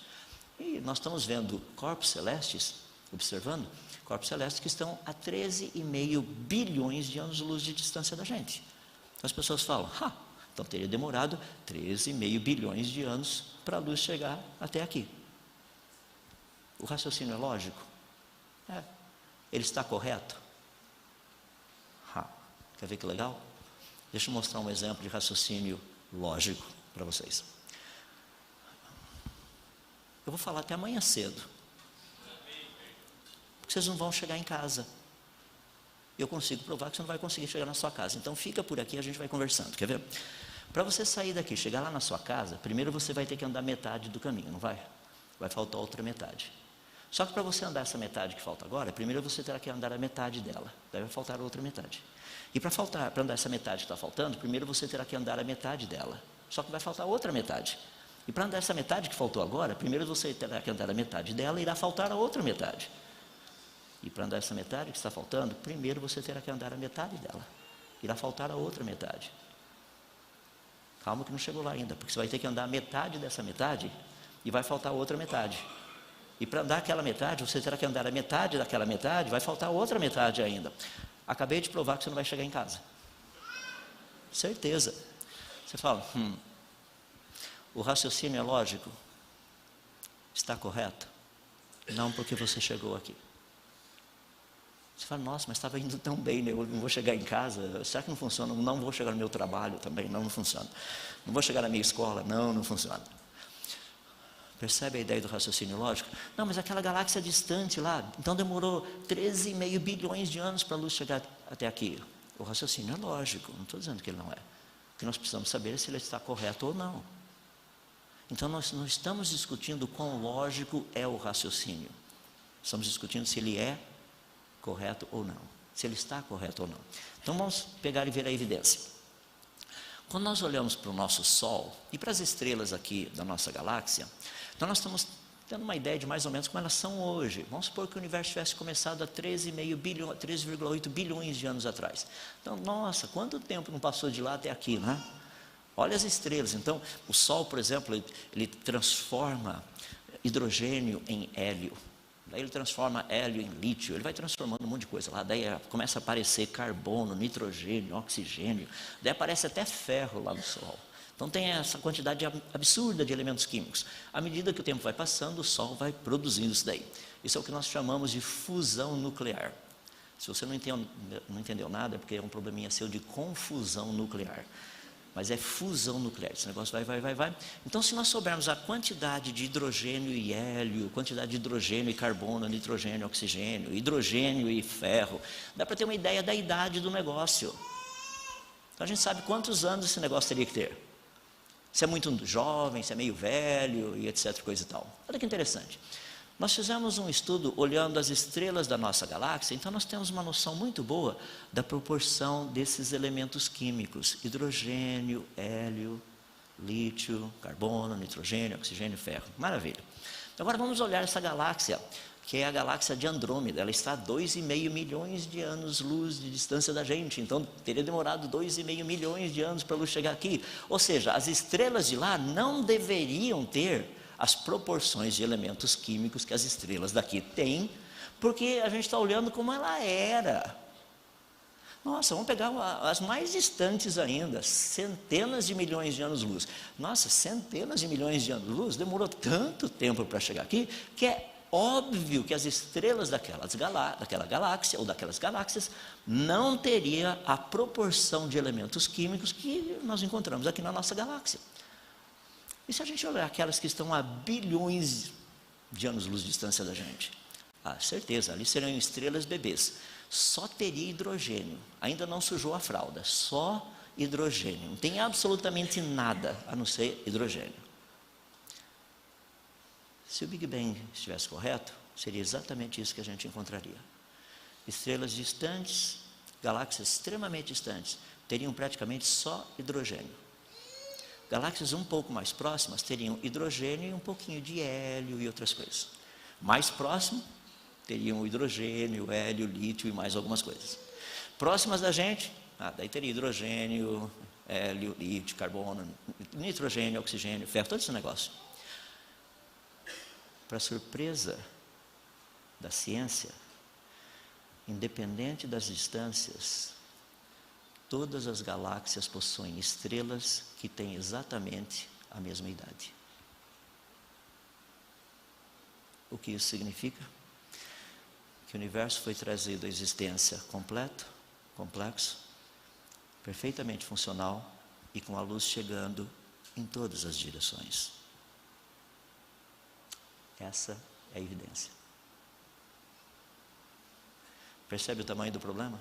E nós estamos vendo corpos celestes, observando, corpos celestes que estão a 13,5 bilhões de anos-luz de distância da gente. Então as pessoas falam, então teria demorado 13,5 bilhões de anos para a luz chegar até aqui. O raciocínio é lógico? Ele está correto? Quer ver que legal? Deixa eu mostrar um exemplo de raciocínio lógico para vocês. Eu vou falar até amanhã cedo. Porque vocês não vão chegar em casa. Eu consigo provar que você não vai conseguir chegar na sua casa. Então fica por aqui, a gente vai conversando. Quer ver? Para você sair daqui, chegar lá na sua casa, primeiro você vai ter que andar metade do caminho, não vai? Vai faltar outra metade. Só que para você andar essa metade que falta agora, primeiro você terá que andar a metade dela. Daí vai faltar outra metade. E para andar essa metade que está faltando, primeiro você terá que andar a metade dela. Só que vai faltar outra metade. E para andar essa metade que faltou agora, primeiro você terá que andar a metade dela e irá faltar a outra metade. E para andar essa metade que está faltando, primeiro você terá que andar a metade dela. Irá faltar a outra metade. Calma que não chegou lá ainda, porque você vai ter que andar a metade dessa metade e vai faltar a outra metade. E para andar aquela metade, você terá que andar a metade daquela metade, vai faltar outra metade ainda. Acabei de provar que você não vai chegar em casa. Certeza. Você fala, o raciocínio é lógico? Está correto? Não, porque você chegou aqui. Você fala, nossa, mas estava indo tão bem, né? Eu não vou chegar em casa, será que não funciona? Não vou chegar no meu trabalho também, não funciona. Não vou chegar na minha escola, não funciona. Percebe a ideia do raciocínio lógico? Não, mas aquela galáxia distante lá, então demorou 13,5 bilhões de anos para a luz chegar até aqui. O raciocínio é lógico, não estou dizendo que ele não é. O que nós precisamos saber é se ele está correto ou não. Então nós não estamos discutindo quão lógico é o raciocínio. Estamos discutindo se ele é correto ou não. Se ele está correto ou não. Então vamos pegar e ver a evidência. Quando nós olhamos para o nosso Sol e para as estrelas aqui da nossa galáxia, então nós estamos tendo uma ideia de mais ou menos como elas são hoje. Vamos supor que o universo tivesse começado há 13,8 bilhões de anos atrás. Então, nossa, quanto tempo não passou de lá até aqui, né? Olha as estrelas. Então, o Sol, por exemplo, ele transforma hidrogênio em hélio. Daí ele transforma hélio em lítio, ele vai transformando um monte de coisa lá, daí começa a aparecer carbono, nitrogênio, oxigênio, daí aparece até ferro lá no Sol. Então tem essa quantidade absurda de elementos químicos. À medida que o tempo vai passando, o Sol vai produzindo isso daí. Isso é o que nós chamamos de fusão nuclear. Se você não entendeu nada, é porque é um probleminha seu de confusão nuclear. Mas é fusão nuclear, esse negócio vai. Então, se nós soubermos a quantidade de hidrogênio e hélio, quantidade de hidrogênio e carbono, nitrogênio, oxigênio, hidrogênio e ferro, dá para ter uma ideia da idade do negócio. Então, a gente sabe quantos anos esse negócio teria que ter. Se é muito jovem, se é meio velho e etc, coisa e tal. Olha que interessante. Nós fizemos um estudo olhando as estrelas da nossa galáxia, então nós temos uma noção muito boa da proporção desses elementos químicos, hidrogênio, hélio, lítio, carbono, nitrogênio, oxigênio, ferro. Maravilha. Agora vamos olhar essa galáxia, que é a galáxia de Andrômeda. Ela está a 2,5 milhões de anos-luz de distância da gente, então teria demorado 2,5 milhões de anos para a luz chegar aqui. Ou seja, as estrelas de lá não deveriam ter as proporções de elementos químicos que as estrelas daqui têm, porque a gente está olhando como ela era. Nossa, vamos pegar as mais distantes ainda, centenas de milhões de anos-luz. Nossa, centenas de milhões de anos-luz, demorou tanto tempo para chegar aqui, que é óbvio que as estrelas daquela galáxia, ou daquelas galáxias, não teria a proporção de elementos químicos que nós encontramos aqui na nossa galáxia. E se a gente olhar aquelas que estão a bilhões de anos-luz de distância da gente? Ah, certeza, ali seriam estrelas bebês. Só teria hidrogênio, ainda não sujou a fralda, só hidrogênio, não tem absolutamente nada a não ser hidrogênio. Se o Big Bang estivesse correto, seria exatamente isso que a gente encontraria. Estrelas distantes, galáxias extremamente distantes, teriam praticamente só hidrogênio. Galáxias um pouco mais próximas teriam hidrogênio e um pouquinho de hélio e outras coisas. Mais próximo, teriam o hidrogênio, o hélio, o lítio e mais algumas coisas. Próximas da gente, daí teria hidrogênio, hélio, lítio, carbono, nitrogênio, oxigênio, ferro, todo esse negócio. Para surpresa da ciência, independente das distâncias, todas as galáxias possuem estrelas que têm exatamente a mesma idade. O que isso significa? Que o universo foi trazido à existência completo, complexo, perfeitamente funcional e com a luz chegando em todas as direções. Essa é a evidência. Percebe o tamanho do problema?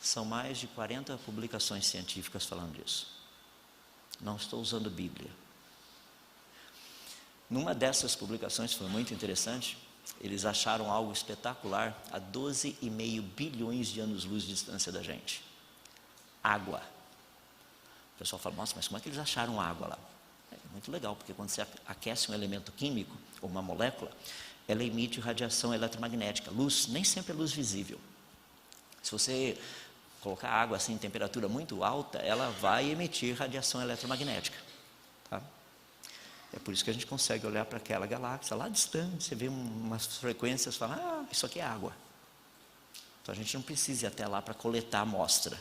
São mais de 40 publicações científicas falando disso. Não estou usando Bíblia. Numa dessas publicações, foi muito interessante, eles acharam algo espetacular a 12,5 bilhões de anos-luz de distância da gente. Água. O pessoal fala, nossa, mas como é que eles acharam água lá? É muito legal, porque quando você aquece um elemento químico, ou uma molécula, ela emite radiação eletromagnética. Luz, nem sempre é luz visível. Se você colocar água assim em temperatura muito alta, ela vai emitir radiação eletromagnética. Tá? É por isso que a gente consegue olhar para aquela galáxia lá distante, você vê umas frequências e fala, isso aqui é água. Então a gente não precisa ir até lá para coletar a amostra.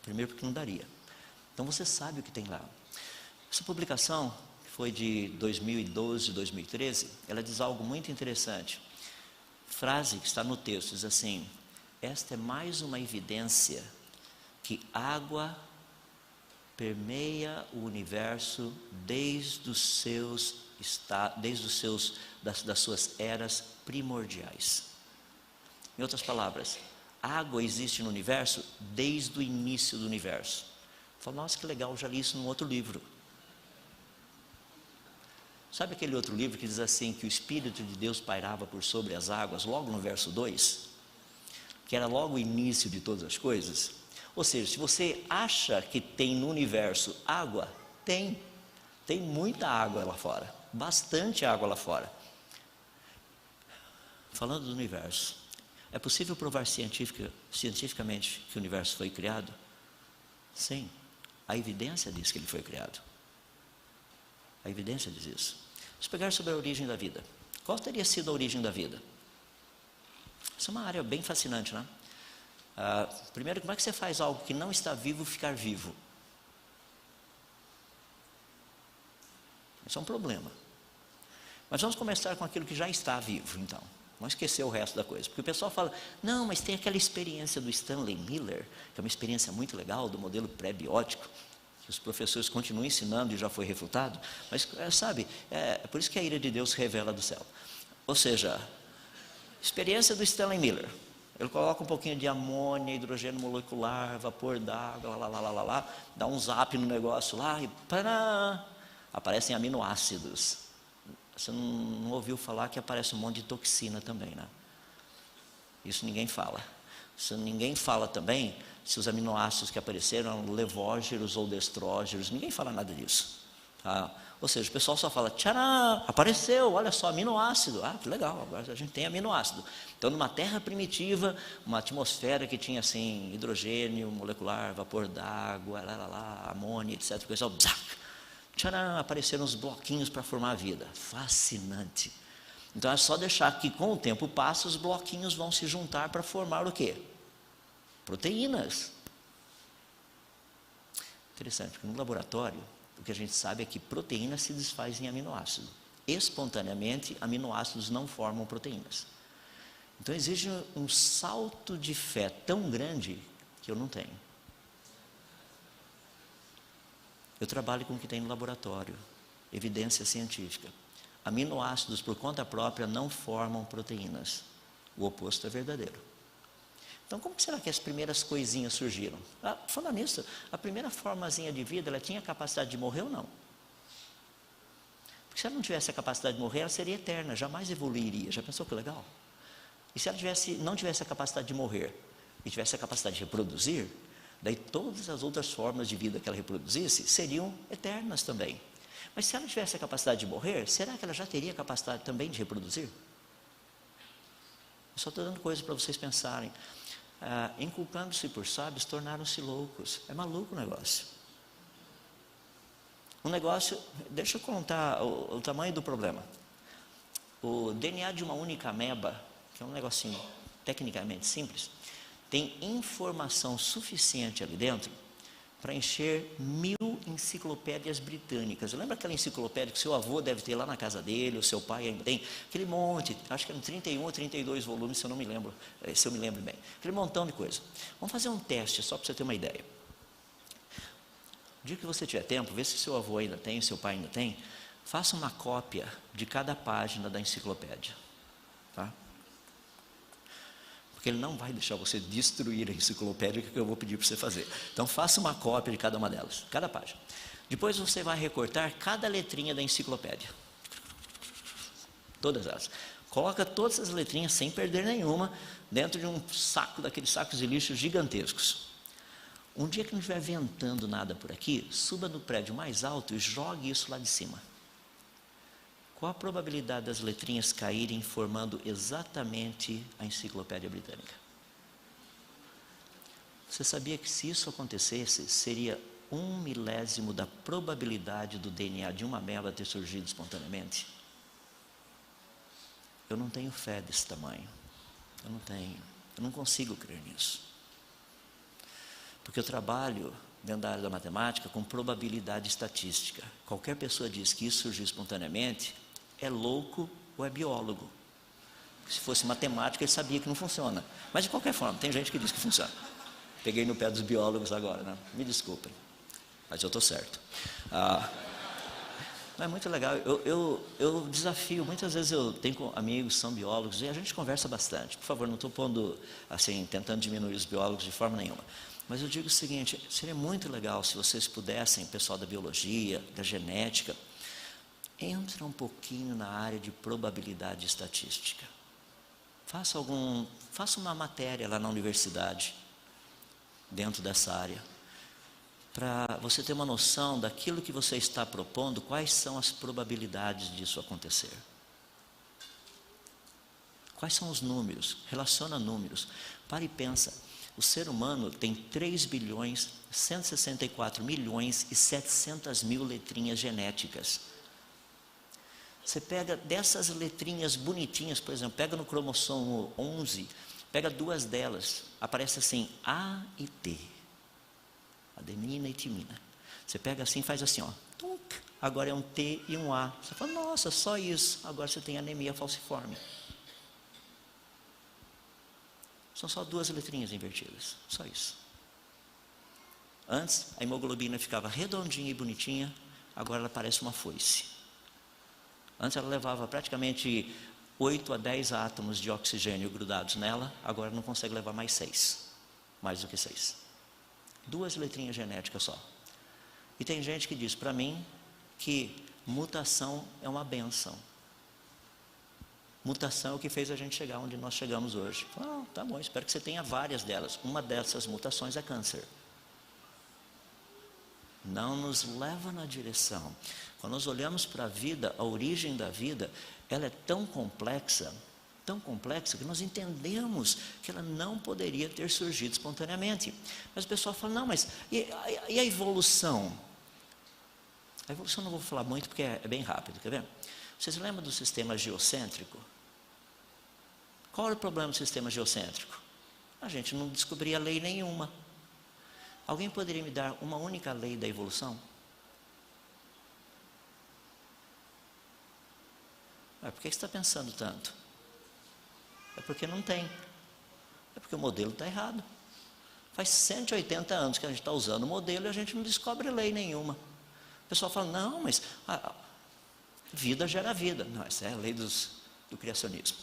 Primeiro porque não daria. Então você sabe o que tem lá. Essa publicação, que foi de 2012, 2013, ela diz algo muito interessante. Frase que está no texto, diz assim, esta é mais uma evidência que água permeia o universo desde das suas eras primordiais. Em outras palavras, água existe no universo desde o início do universo. Fala, nossa, que legal, já li isso num outro livro. Sabe aquele outro livro que diz assim, que o Espírito de Deus pairava por sobre as águas, logo no verso 2? Que era logo o início de todas as coisas? Ou seja, se você acha que tem no universo água, tem muita água lá fora, bastante água lá fora. Falando do universo, é possível provar cientificamente que o universo foi criado? Sim, a evidência diz que ele foi criado. A evidência diz isso. Vamos pegar sobre a origem da vida. Qual teria sido a origem da vida? Isso é uma área bem fascinante, né? Primeiro, como é que você faz algo que não está vivo ficar vivo? Isso é um problema. Mas vamos começar com aquilo que já está vivo, então. Vamos esquecer o resto da coisa. Porque o pessoal fala, não, mas tem aquela experiência do Stanley Miller, que é uma experiência muito legal, do modelo pré-biótico, que os professores continuam ensinando e já foi refutado. Mas, sabe, é por isso que a ira de Deus se revela do céu. Ou seja, experiência do Stanley Miller. Ele coloca um pouquinho de amônia, hidrogênio molecular, vapor d'água, lá, dá um zap no negócio lá e aparecem aminoácidos. Você não ouviu falar que aparece um monte de toxina também, né? Isso ninguém fala. Ninguém fala também se os aminoácidos que apareceram eram levógeros ou destrógeros. Ninguém fala nada disso. Ou seja, o pessoal só fala, tcharam, apareceu, olha só, aminoácido. Que legal, agora a gente tem aminoácido. Então, numa terra primitiva, uma atmosfera que tinha assim, hidrogênio molecular, vapor d'água, amônia, etc. O pessoal, tcharam, apareceram os bloquinhos para formar a vida. Fascinante. Então, é só deixar que com o tempo passa, os bloquinhos vão se juntar para formar o quê? Proteínas. Interessante, porque no laboratório, o que a gente sabe é que proteína se desfaz em aminoácido. Espontaneamente, aminoácidos não formam proteínas. Então, exige um salto de fé tão grande que eu não tenho. Eu trabalho com o que tem no laboratório, evidência científica. Aminoácidos, por conta própria, não formam proteínas. O oposto é verdadeiro. Então, como será que as primeiras coisinhas surgiram? Falando nisso, a primeira formazinha de vida, ela tinha capacidade de morrer ou não? Porque se ela não tivesse a capacidade de morrer, ela seria eterna, jamais evoluiria. Já pensou que legal? E se ela não tivesse a capacidade de morrer e tivesse a capacidade de reproduzir, daí todas as outras formas de vida que ela reproduzisse seriam eternas também. Mas se ela tivesse a capacidade de morrer, será que ela já teria a capacidade também de reproduzir? Eu só estou dando coisa para vocês pensarem. Inculcando-se por sábios, tornaram-se loucos. É maluco o negócio. Deixa eu contar o tamanho do problema. O DNA de uma única ameba, que é um negocinho tecnicamente simples, tem informação suficiente ali dentro para encher 1000 enciclopédias britânicas. Lembra aquela enciclopédia que seu avô deve ter lá na casa dele, o seu pai ainda tem? Aquele monte, acho que eram 31 ou 32 volumes, se eu me lembro bem. Aquele montão de coisa. Vamos fazer um teste, só para você ter uma ideia. O dia que você tiver tempo, vê se seu avô ainda tem, seu pai ainda tem, faça uma cópia de cada página da enciclopédia. Tá? Porque ele não vai deixar você destruir a enciclopédia que eu vou pedir para você fazer. Então, faça uma cópia de cada uma delas, cada página. Depois você vai recortar cada letrinha da enciclopédia. Todas elas. Coloca todas as letrinhas, sem perder nenhuma, dentro de um saco, daqueles sacos de lixo gigantescos. Um dia que não estiver ventando nada por aqui, suba no prédio mais alto e jogue isso lá de cima. Qual a probabilidade das letrinhas caírem formando exatamente a enciclopédia britânica? Você sabia que se isso acontecesse, seria 1/1000 da probabilidade do DNA de uma ameba ter surgido espontaneamente? Eu não tenho fé desse tamanho. Eu não consigo crer nisso. Porque eu trabalho dentro da área da matemática com probabilidade estatística. Qualquer pessoa diz que isso surgiu espontaneamente, é louco ou é biólogo. Se fosse matemática, ele sabia que não funciona. Mas de qualquer forma, tem gente que diz que funciona. Peguei no pé dos biólogos agora, né? Me desculpem, mas eu estou certo. Mas é muito legal. Eu desafio, muitas vezes eu tenho amigos que são biólogos e a gente conversa bastante. Por favor, não estou pondo, assim, tentando diminuir os biólogos de forma nenhuma. Mas eu digo o seguinte, seria muito legal se vocês pudessem, pessoal da biologia, da genética, entra um pouquinho na área de probabilidade estatística. Faça uma matéria lá na universidade, dentro dessa área, para você ter uma noção daquilo que você está propondo, quais são as probabilidades disso acontecer. Quais são os números? Relaciona números. Para e pensa. O ser humano tem 3.164.700.000 letrinhas genéticas. Você pega dessas letrinhas bonitinhas, por exemplo, pega no cromossomo 11, pega 2 delas, aparece assim, A e T. Adenina e timina. Você pega assim, faz assim, ó, tunk, agora é um T e um A. Você fala, nossa, só isso, agora você tem anemia falciforme. São só 2 letrinhas invertidas, só isso. Antes, a hemoglobina ficava redondinha e bonitinha, agora ela parece uma foice. Antes ela levava praticamente 8 a 10 átomos de oxigênio grudados nela, agora não consegue levar mais 6, mais do que 6. 2 letrinhas genéticas só. E tem gente que diz para mim que mutação é uma benção. Mutação é o que fez a gente chegar onde nós chegamos hoje. Tá bom, espero que você tenha várias delas. Uma dessas mutações é câncer. Não nos leva na direção. Quando nós olhamos para a vida, a origem da vida, ela é tão complexa que nós entendemos que ela não poderia ter surgido espontaneamente. Mas o pessoal fala, não, mas e a evolução? A evolução não vou falar muito porque é bem rápido, quer ver? Vocês lembram do sistema geocêntrico? Qual era o problema do sistema geocêntrico? A gente não descobria lei nenhuma. Alguém poderia me dar uma única lei da evolução? Por que você está pensando tanto? É porque não tem. É porque o modelo está errado. Faz 180 anos que a gente está usando o modelo e a gente não descobre lei nenhuma. O pessoal fala, não, mas a vida gera vida. Não, essa é a lei do criacionismo.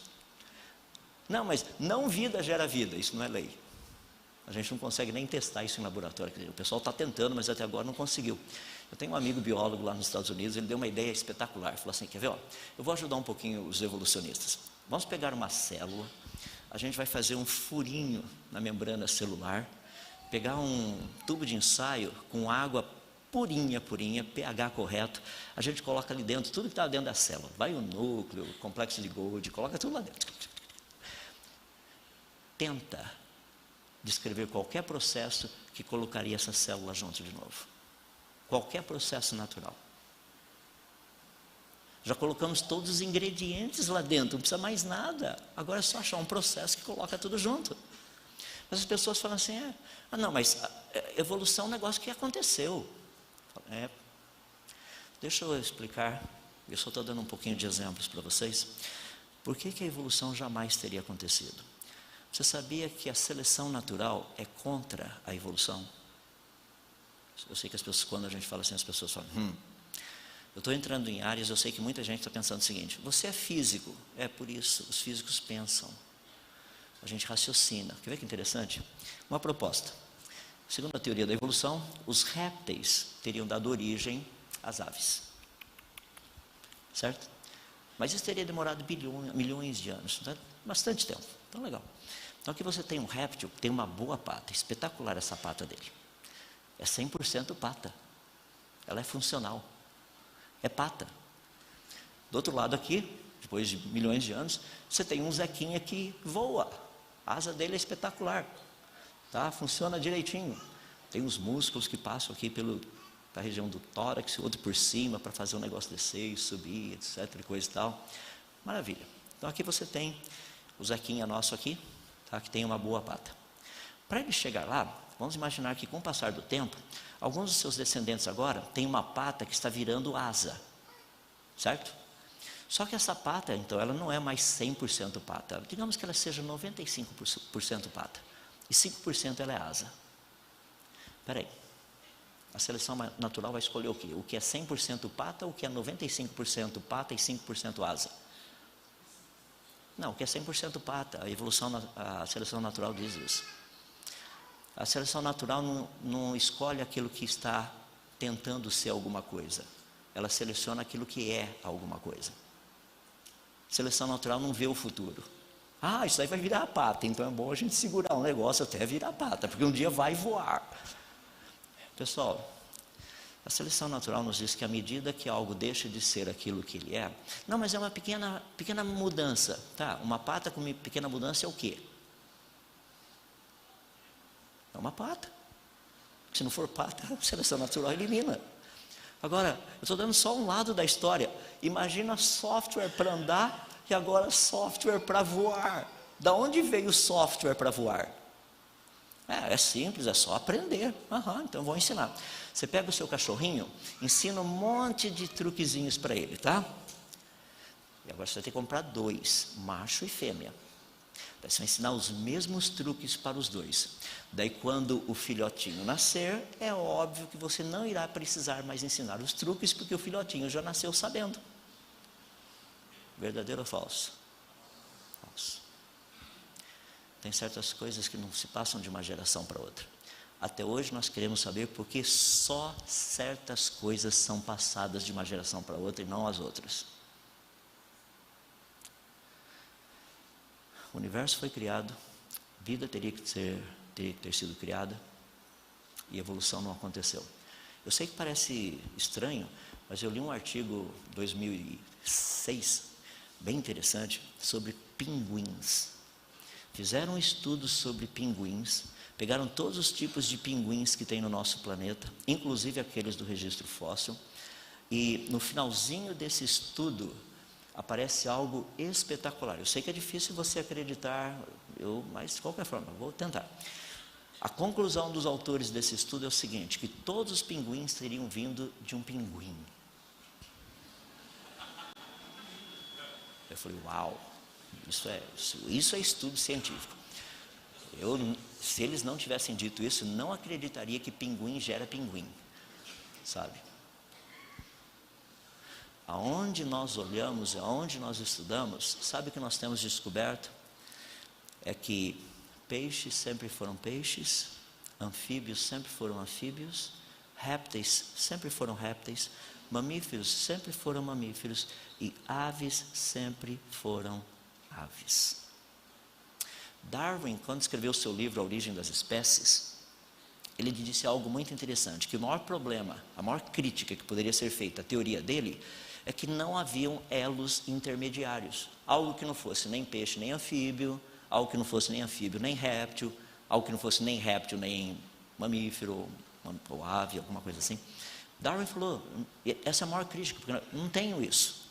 Não, mas não vida gera vida. Isso não é lei. A gente não consegue nem testar isso em laboratório. O pessoal está tentando, mas até agora não conseguiu. Eu tenho um amigo biólogo lá nos Estados Unidos, ele deu uma ideia espetacular. Ele falou assim, quer ver, ó, eu vou ajudar um pouquinho os evolucionistas. Vamos pegar uma célula, a gente vai fazer um furinho na membrana celular, pegar um tubo de ensaio com água purinha, pH correto, a gente coloca ali dentro tudo que está dentro da célula. Vai o núcleo, o complexo de Golgi, coloca tudo lá dentro. Tenta descrever qualquer processo que colocaria essa célula junto de novo. Qualquer processo natural. Já colocamos todos os ingredientes lá dentro, não precisa mais nada. Agora é só achar um processo que coloca tudo junto. Mas as pessoas falam assim, não, mas evolução é um negócio que aconteceu. Deixa eu explicar, eu só estou dando um pouquinho de exemplos para vocês. Por que a evolução jamais teria acontecido? Você sabia que a seleção natural é contra a evolução? Eu sei que as pessoas, quando a gente fala assim, as pessoas falam, eu estou entrando em áreas, eu sei que muita gente está pensando o seguinte, você é físico, por isso, os físicos pensam, a gente raciocina. Quer ver que interessante? Uma proposta. Segundo a teoria da evolução, os répteis teriam dado origem às aves. Certo? Mas isso teria demorado milhões de anos, né? Bastante tempo. Então, legal. Então, aqui você tem um réptil que tem uma boa pata, espetacular essa pata dele. É 100% pata. Ela é funcional. É pata. Do outro lado aqui, depois de milhões de anos, você tem um Zequinha que voa. A asa dele é espetacular. Tá? Funciona direitinho. Tem os músculos que passam aqui pela região do tórax, outro por cima, para fazer um negócio descer e subir, etc. Coisa e tal. Maravilha. Então aqui você tem o Zequinha nosso aqui, tá? Que tem uma boa pata. Para ele chegar lá, vamos imaginar que com o passar do tempo, alguns dos seus descendentes agora têm uma pata que está virando asa. Certo? Só que essa pata, então, ela não é mais 100% pata. Digamos que ela seja 95% pata. E 5% ela é asa. Espera aí. A seleção natural vai escolher o quê? O que é 100% pata ou o que é 95% pata e 5% asa? Não, o que é 100% pata. A seleção natural diz isso. A seleção natural não escolhe aquilo que está tentando ser alguma coisa. Ela seleciona aquilo que é alguma coisa. Seleção natural não vê o futuro. Isso aí vai virar a pata, então é bom a gente segurar um negócio até virar a pata, porque um dia vai voar. Pessoal, a seleção natural nos diz que à medida que algo deixa de ser aquilo que ele é, não, mas é uma pequena mudança, tá? Uma pata com uma pequena mudança é o quê? É uma pata. Se não for pata, a seleção natural elimina. Agora, eu estou dando só um lado da história. Imagina software para andar e agora software para voar. Da onde veio o software para voar? É simples, é só aprender. Então vou ensinar. Você pega o seu cachorrinho, ensina um monte de truquezinhos para ele, tá? E agora você vai ter que comprar 2, macho e fêmea. Daí você vai ensinar os mesmos truques para os 2. Daí quando o filhotinho nascer, é óbvio que você não irá precisar mais ensinar os truques, porque o filhotinho já nasceu sabendo. Verdadeiro ou falso? Falso. Tem certas coisas que não se passam de uma geração para outra. Até hoje nós queremos saber por que só certas coisas são passadas de uma geração para outra e não as outras. O universo foi criado, vida teria que ter sido criada e evolução não aconteceu. Eu sei que parece estranho, mas eu li um artigo 2006, bem interessante, sobre pinguins. Fizeram um estudo sobre pinguins, pegaram todos os tipos de pinguins que tem no nosso planeta, inclusive aqueles do registro fóssil, e no finalzinho desse estudo aparece algo espetacular. Eu sei que é difícil você acreditar, mas de qualquer forma, vou tentar. A conclusão dos autores desse estudo é o seguinte, que todos os pinguins teriam vindo de um pinguim. Eu falei, uau, isso é estudo científico. Se eles não tivessem dito isso, não acreditaria que pinguim gera pinguim, sabe? Aonde nós olhamos, aonde nós estudamos, sabe o que nós temos descoberto? É que peixes sempre foram peixes, anfíbios sempre foram anfíbios, répteis sempre foram répteis, mamíferos sempre foram mamíferos e aves sempre foram aves. Darwin, quando escreveu o seu livro A Origem das Espécies, ele disse algo muito interessante, que o maior problema, a maior crítica que poderia ser feita à teoria dele, é que não haviam elos intermediários, algo que não fosse nem peixe nem anfíbio, algo que não fosse nem anfíbio nem réptil, algo que não fosse nem réptil nem mamífero ou ave, alguma coisa assim. Darwin falou, essa é a maior crítica, porque não tenho isso.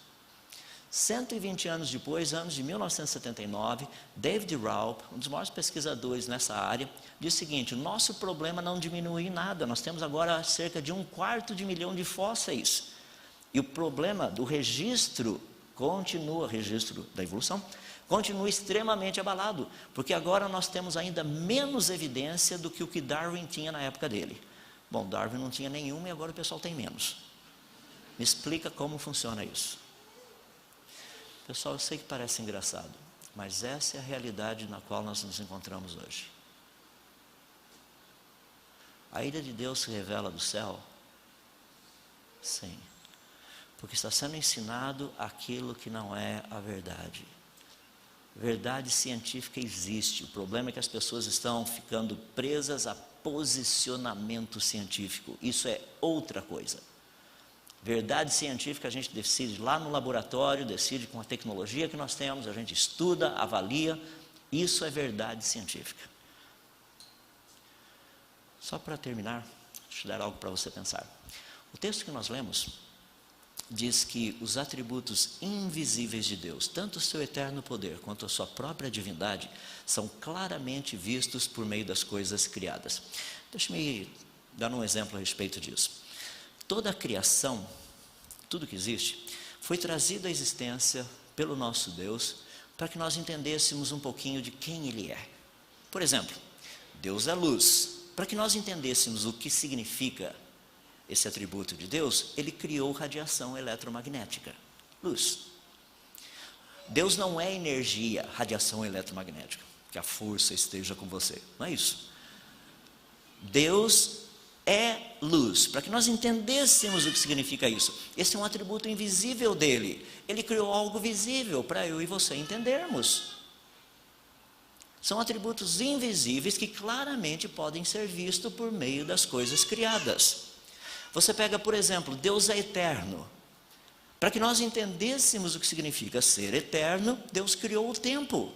120 anos depois, anos de 1979, David Raup, um dos maiores pesquisadores nessa área, diz o seguinte, o nosso problema não diminui em nada, nós temos agora cerca de 250.000 de fósseis, e o problema do registro continua, registro da evolução, continua extremamente abalado, porque agora nós temos ainda menos evidência do que o que Darwin tinha na época dele. Bom, Darwin não tinha nenhuma e agora o pessoal tem menos. Me explica como funciona isso. Pessoal, eu sei que parece engraçado, mas essa é a realidade na qual nós nos encontramos hoje. A ira de Deus se revela do céu? Sim, porque está sendo ensinado aquilo que não é a verdade. Verdade científica existe, o problema é que as pessoas estão ficando presas a posicionamento científico, isso é outra coisa. Verdade científica a gente decide lá no laboratório, decide com a tecnologia que nós temos, a gente estuda, avalia, isso é verdade científica. Só para terminar, deixa eu dar algo para você pensar. O texto que nós lemos diz que os atributos invisíveis de Deus, tanto o seu eterno poder quanto a sua própria divindade, são claramente vistos por meio das coisas criadas. Deixa-me dar um exemplo a respeito disso. Toda a criação, tudo que existe, foi trazido à existência pelo nosso Deus para que nós entendêssemos um pouquinho de quem Ele é. Por exemplo, Deus é luz. Para que nós entendêssemos o que significa esse atributo de Deus, Ele criou radiação eletromagnética, luz. Deus não é energia, radiação eletromagnética, que a força esteja com você, não é isso. Deus é luz, para que nós entendêssemos o que significa isso. Esse é um atributo invisível dele. Ele criou algo visível para eu e você entendermos. São atributos invisíveis que claramente podem ser vistos por meio das coisas criadas. Você pega, por exemplo, Deus é eterno. Para que nós entendêssemos o que significa ser eterno, Deus criou o tempo.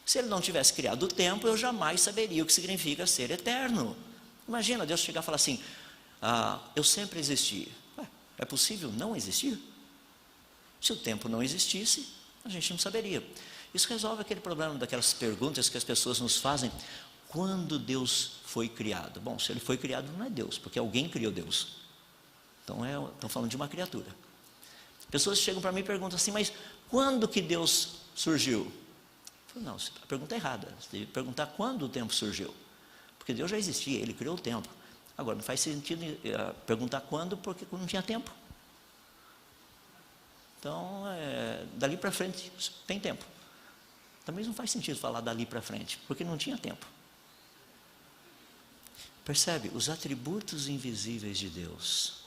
Se Ele não tivesse criado o tempo, eu jamais saberia o que significa ser eterno. Imagina Deus chegar e falar assim, eu sempre existi. É possível não existir? Se o tempo não existisse, a gente não saberia. Isso resolve aquele problema daquelas perguntas que as pessoas nos fazem. Quando Deus foi criado? Bom, se Ele foi criado não é Deus, porque alguém criou Deus. Então estão falando de uma criatura. Pessoas chegam para mim e perguntam assim, mas quando que Deus surgiu? Eu falo, não, a pergunta é errada. Você deve perguntar quando o tempo surgiu. Porque Deus já existia, Ele criou o tempo. Agora, não faz sentido perguntar quando, porque não tinha tempo. Então, dali para frente tem tempo. Também não faz sentido falar dali para frente, porque não tinha tempo. Percebe? Os atributos invisíveis de Deus,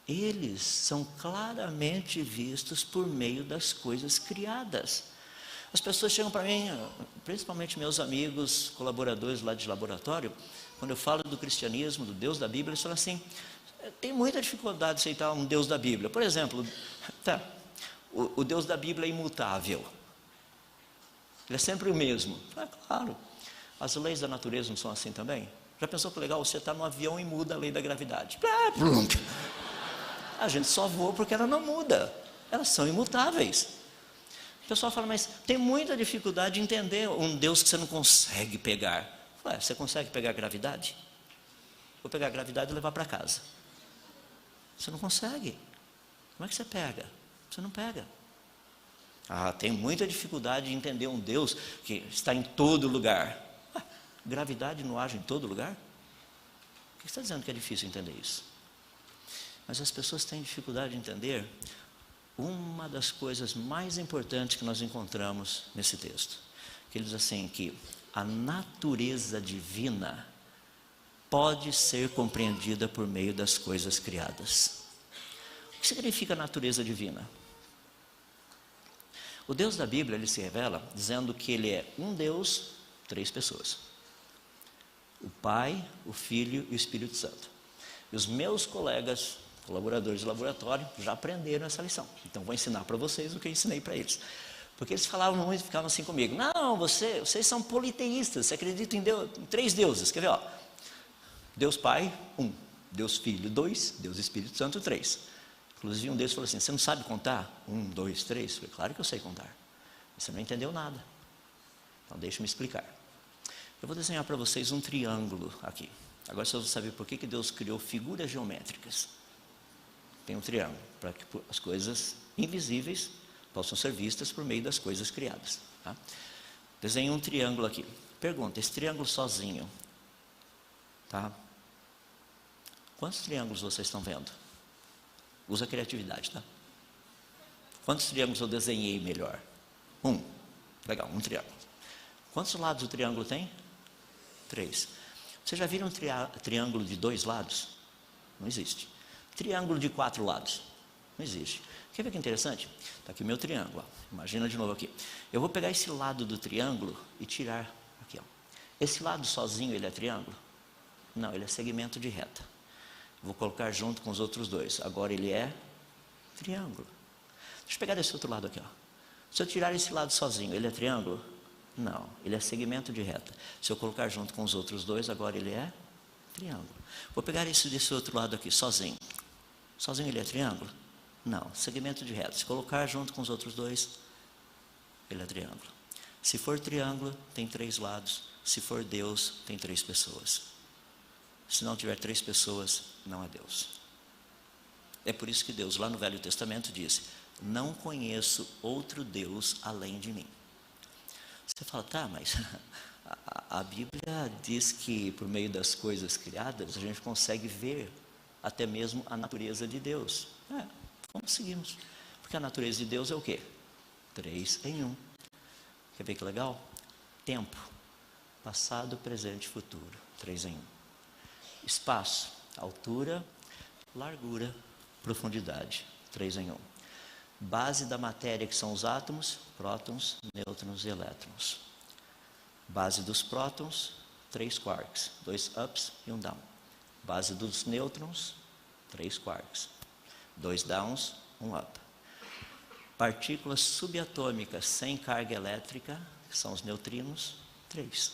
eles são claramente vistos por meio das coisas criadas. As pessoas chegam para mim, principalmente meus amigos, colaboradores lá de laboratório, quando eu falo do cristianismo, do Deus da Bíblia, eles falam assim, Tem muita dificuldade de aceitar um Deus da Bíblia. Por exemplo, o Deus da Bíblia é imutável. Ele é sempre o mesmo. É claro. As leis da natureza não são assim também? Já pensou que legal? Você está no avião e muda a lei da gravidade. A gente só voa porque ela não muda. Elas são imutáveis. O pessoal fala, mas tem muita dificuldade de entender um Deus que você não consegue pegar. Ué, você consegue pegar a gravidade? Vou pegar a gravidade e levar para casa. Você não consegue. Como é que você pega? Você não pega. Tem muita dificuldade de entender um Deus que está em todo lugar. Gravidade não age em todo lugar? Por que você está dizendo que é difícil entender isso? Mas as pessoas têm dificuldade de entender uma das coisas mais importantes que nós encontramos nesse texto. Que ele diz assim, que a natureza divina pode ser compreendida por meio das coisas criadas. O que significa natureza divina? O Deus da Bíblia, ele se revela dizendo que ele é um Deus, 3 pessoas. O Pai, o Filho e o Espírito Santo. E os meus colegas, colaboradores de laboratório, já aprenderam essa lição. Então vou ensinar para vocês o que eu ensinei para eles. Porque eles falavam muito, ficavam assim comigo. Não, vocês são politeístas, você acredita em 3 deuses. Quer ver, ó? Deus Pai, 1. Deus Filho, 2. Deus Espírito Santo, 3. Inclusive um deles falou assim, você não sabe contar? 1, 2, 3. Eu falei, claro que eu sei contar. Você não entendeu nada. Então deixa eu me explicar. Eu vou desenhar para vocês um triângulo aqui. Agora vocês vão saber por que Deus criou figuras geométricas. Tem um triângulo, para que as coisas invisíveis possam ser vistas por meio das coisas criadas. Tá? Desenhe um triângulo aqui. Pergunta, esse triângulo sozinho, tá? Quantos triângulos vocês estão vendo? Usa a criatividade, tá? Quantos triângulos eu desenhei melhor? 1. Legal, um triângulo. Quantos lados o triângulo tem? 3. Vocês já viram um triângulo de 2 lados? Não existe. Triângulo de 4 lados? Não existe. Quer ver que interessante? Está aqui o meu triângulo. Ó. Imagina de novo aqui. Eu vou pegar esse lado do triângulo e tirar aqui. Ó. Esse lado sozinho, ele é triângulo? Não, ele é segmento de reta. Vou colocar junto com os outros 2. Agora ele é triângulo. Deixa eu pegar desse outro lado aqui. Ó. Se eu tirar esse lado sozinho, ele é triângulo? Não, ele é segmento de reta. Se eu colocar junto com os outros 2, agora ele é triângulo. Vou pegar esse desse outro lado aqui, sozinho. Sozinho ele é triângulo? Não, segmento de reta. Se colocar junto com os outros 2, ele é triângulo. Se for triângulo, tem 3 lados. Se for Deus, tem 3 pessoas. Se não tiver 3 pessoas, não é Deus. É por isso que Deus, lá no Velho Testamento, disse, não conheço outro Deus além de mim. Você fala, tá, mas a Bíblia diz que por meio das coisas criadas, a gente consegue ver até mesmo a natureza de Deus. Conseguimos. Porque a natureza de Deus é o quê? 3 em 1. Quer ver que legal? Tempo. Passado, presente e futuro. 3 em 1. Espaço. Altura, largura, profundidade. 3 em 1. Base da matéria, que são os átomos, prótons, nêutrons e elétrons. Base dos prótons, 3 quarks, 2 ups e 1 down. Base dos nêutrons, 3 quarks, 2 downs, 1 up. Partículas subatômicas sem carga elétrica, que são os neutrinos, 3.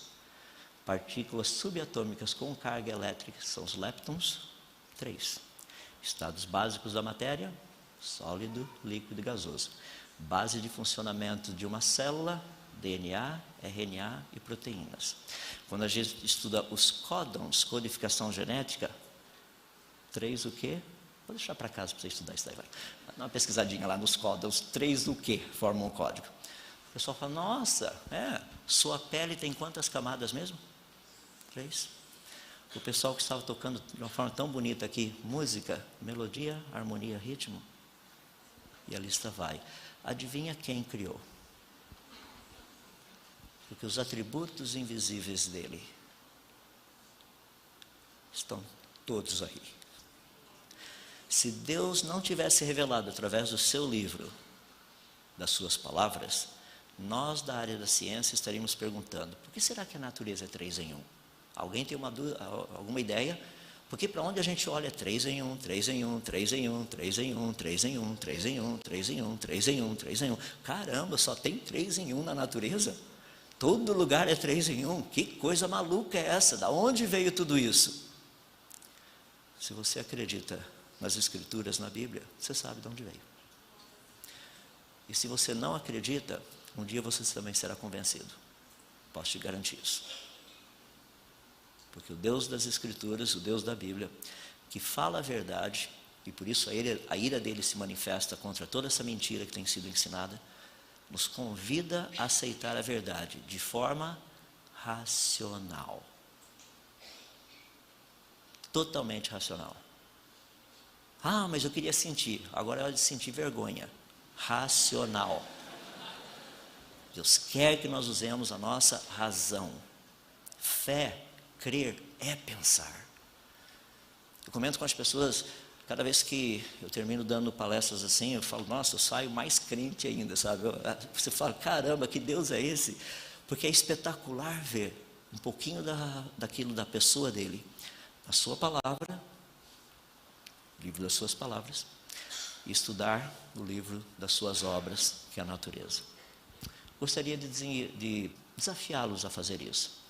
Partículas subatômicas com carga elétrica, que são os leptons, 3. Estados básicos da matéria, sólido, líquido e gasoso. Base de funcionamento de uma célula, DNA, RNA e proteínas. Quando a gente estuda os códons, codificação genética, 3 o quê? Vou deixar para casa para você estudar isso daí. Vai. Dá uma pesquisadinha lá nos códons, 3 o quê formam um código. O pessoal fala, nossa, sua pele tem quantas camadas mesmo? 3. O pessoal que estava tocando de uma forma tão bonita aqui, música, melodia, harmonia, ritmo, e a lista vai. Adivinha quem criou? Porque os atributos invisíveis dele estão todos aí. Se Deus não tivesse revelado através do seu livro, das suas palavras, nós da área da ciência estaríamos perguntando, por que será que a natureza é 3 em 1? Alguém tem alguma ideia? Porque para onde a gente olha é 3 em 1, 3 em 1, 3 em 1, 3 em 1, 3 em 1, 3 em 1, 3 em 1, 3 em 1, 3 em 1. Caramba, só tem 3 em 1 na natureza? Todo lugar é 3 em 1. Que coisa maluca é essa? Da onde veio tudo isso? Se você acredita nas Escrituras, na Bíblia, você sabe de onde veio. E se você não acredita, um dia você também será convencido. Posso te garantir isso. Porque o Deus das Escrituras, o Deus da Bíblia, que fala a verdade, e por isso a ira dele se manifesta contra toda essa mentira que tem sido ensinada, nos convida a aceitar a verdade de forma racional. Totalmente racional. Ah, mas eu queria sentir. Agora é hora de sentir vergonha. Racional. Deus quer que nós usemos a nossa razão. Fé, crer, é pensar. Eu comento com as pessoas, cada vez que eu termino dando palestras assim, eu falo, nossa, eu saio mais crente ainda, sabe? Você fala, caramba, que Deus é esse? Porque é espetacular ver um pouquinho daquilo da pessoa dele, a sua palavra, o livro das suas palavras, e estudar o livro das suas obras, que é a natureza. Gostaria de desafiá-los a fazer isso.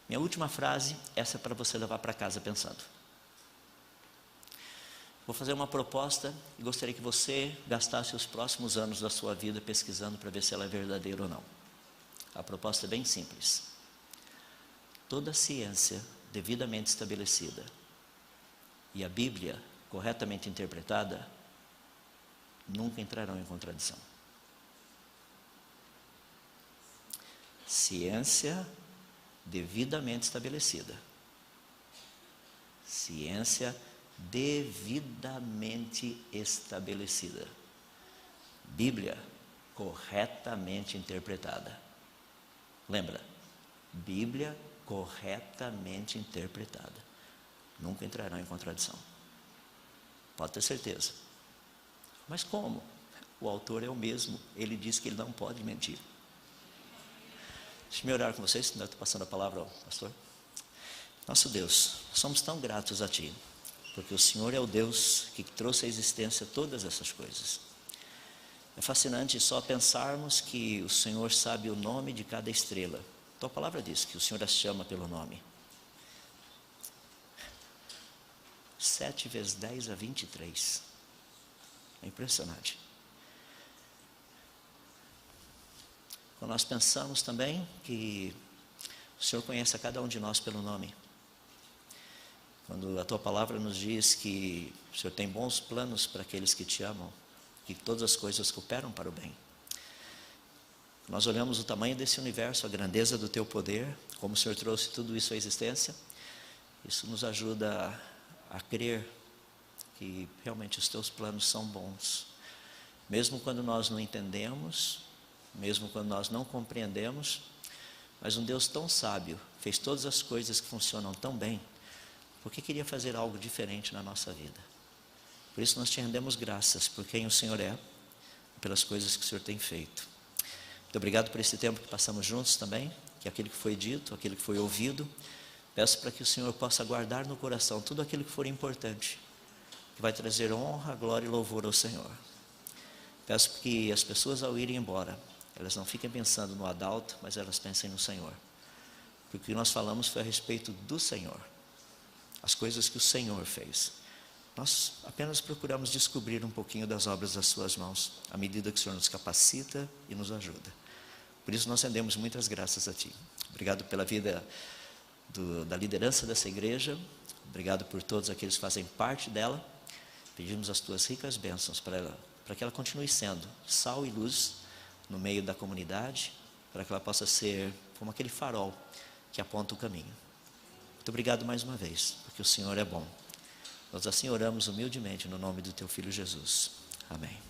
Minha última frase, essa é para você levar para casa pensando. Vou fazer uma proposta e gostaria que você gastasse os próximos anos da sua vida pesquisando para ver se ela é verdadeira ou não. A proposta é bem simples. Toda ciência devidamente estabelecida e a Bíblia corretamente interpretada nunca entrarão em contradição. Ciência devidamente estabelecida. Ciência devidamente estabelecida. Bíblia corretamente interpretada. Lembra? Bíblia corretamente interpretada. Nunca entrarão em contradição. Pode ter certeza. Mas como? O autor é o mesmo. Ele diz que ele não pode mentir. Deixa eu orar com vocês, ainda estou passando a palavra ao pastor. Nosso Deus, somos tão gratos a Ti, porque o Senhor é o Deus que trouxe à existência todas essas coisas. É fascinante só pensarmos que o Senhor sabe o nome de cada estrela. Tua palavra diz que o Senhor as chama pelo nome. 7 vezes 10 a 23. É impressionante. Quando nós pensamos também que o Senhor conhece a cada um de nós pelo nome. Quando a Tua palavra nos diz que o Senhor tem bons planos para aqueles que Te amam, que todas as coisas cooperam para o bem. Nós olhamos o tamanho desse universo, a grandeza do Teu poder, como o Senhor trouxe tudo isso à existência. Isso nos ajuda a crer que realmente os Teus planos são bons. Mesmo quando nós não entendemos, mesmo quando nós não compreendemos, mas um Deus tão sábio, fez todas as coisas que funcionam tão bem, porque queria fazer algo diferente na nossa vida. Por isso nós te rendemos graças por quem o Senhor é, pelas coisas que o Senhor tem feito. Muito obrigado por esse tempo que passamos juntos também, que aquilo que foi dito, aquilo que foi ouvido, peço para que o Senhor possa guardar no coração tudo aquilo que for importante, que vai trazer honra, glória e louvor ao Senhor. Peço que as pessoas ao irem embora, elas não fiquem pensando no adalto, mas elas pensem no Senhor. Porque o que nós falamos foi a respeito do Senhor. As coisas que o Senhor fez. Nós apenas procuramos descobrir um pouquinho das obras das suas mãos, à medida que o Senhor nos capacita e nos ajuda. Por isso nós rendemos muitas graças a Ti. Obrigado pela vida da liderança dessa igreja. Obrigado por todos aqueles que fazem parte dela. Pedimos as Tuas ricas bênçãos para que ela continue sendo sal e luz no meio da comunidade, para que ela possa ser como aquele farol que aponta o caminho. Muito obrigado mais uma vez, porque o Senhor é bom. Nós assim oramos humildemente no nome do Teu Filho Jesus. Amém.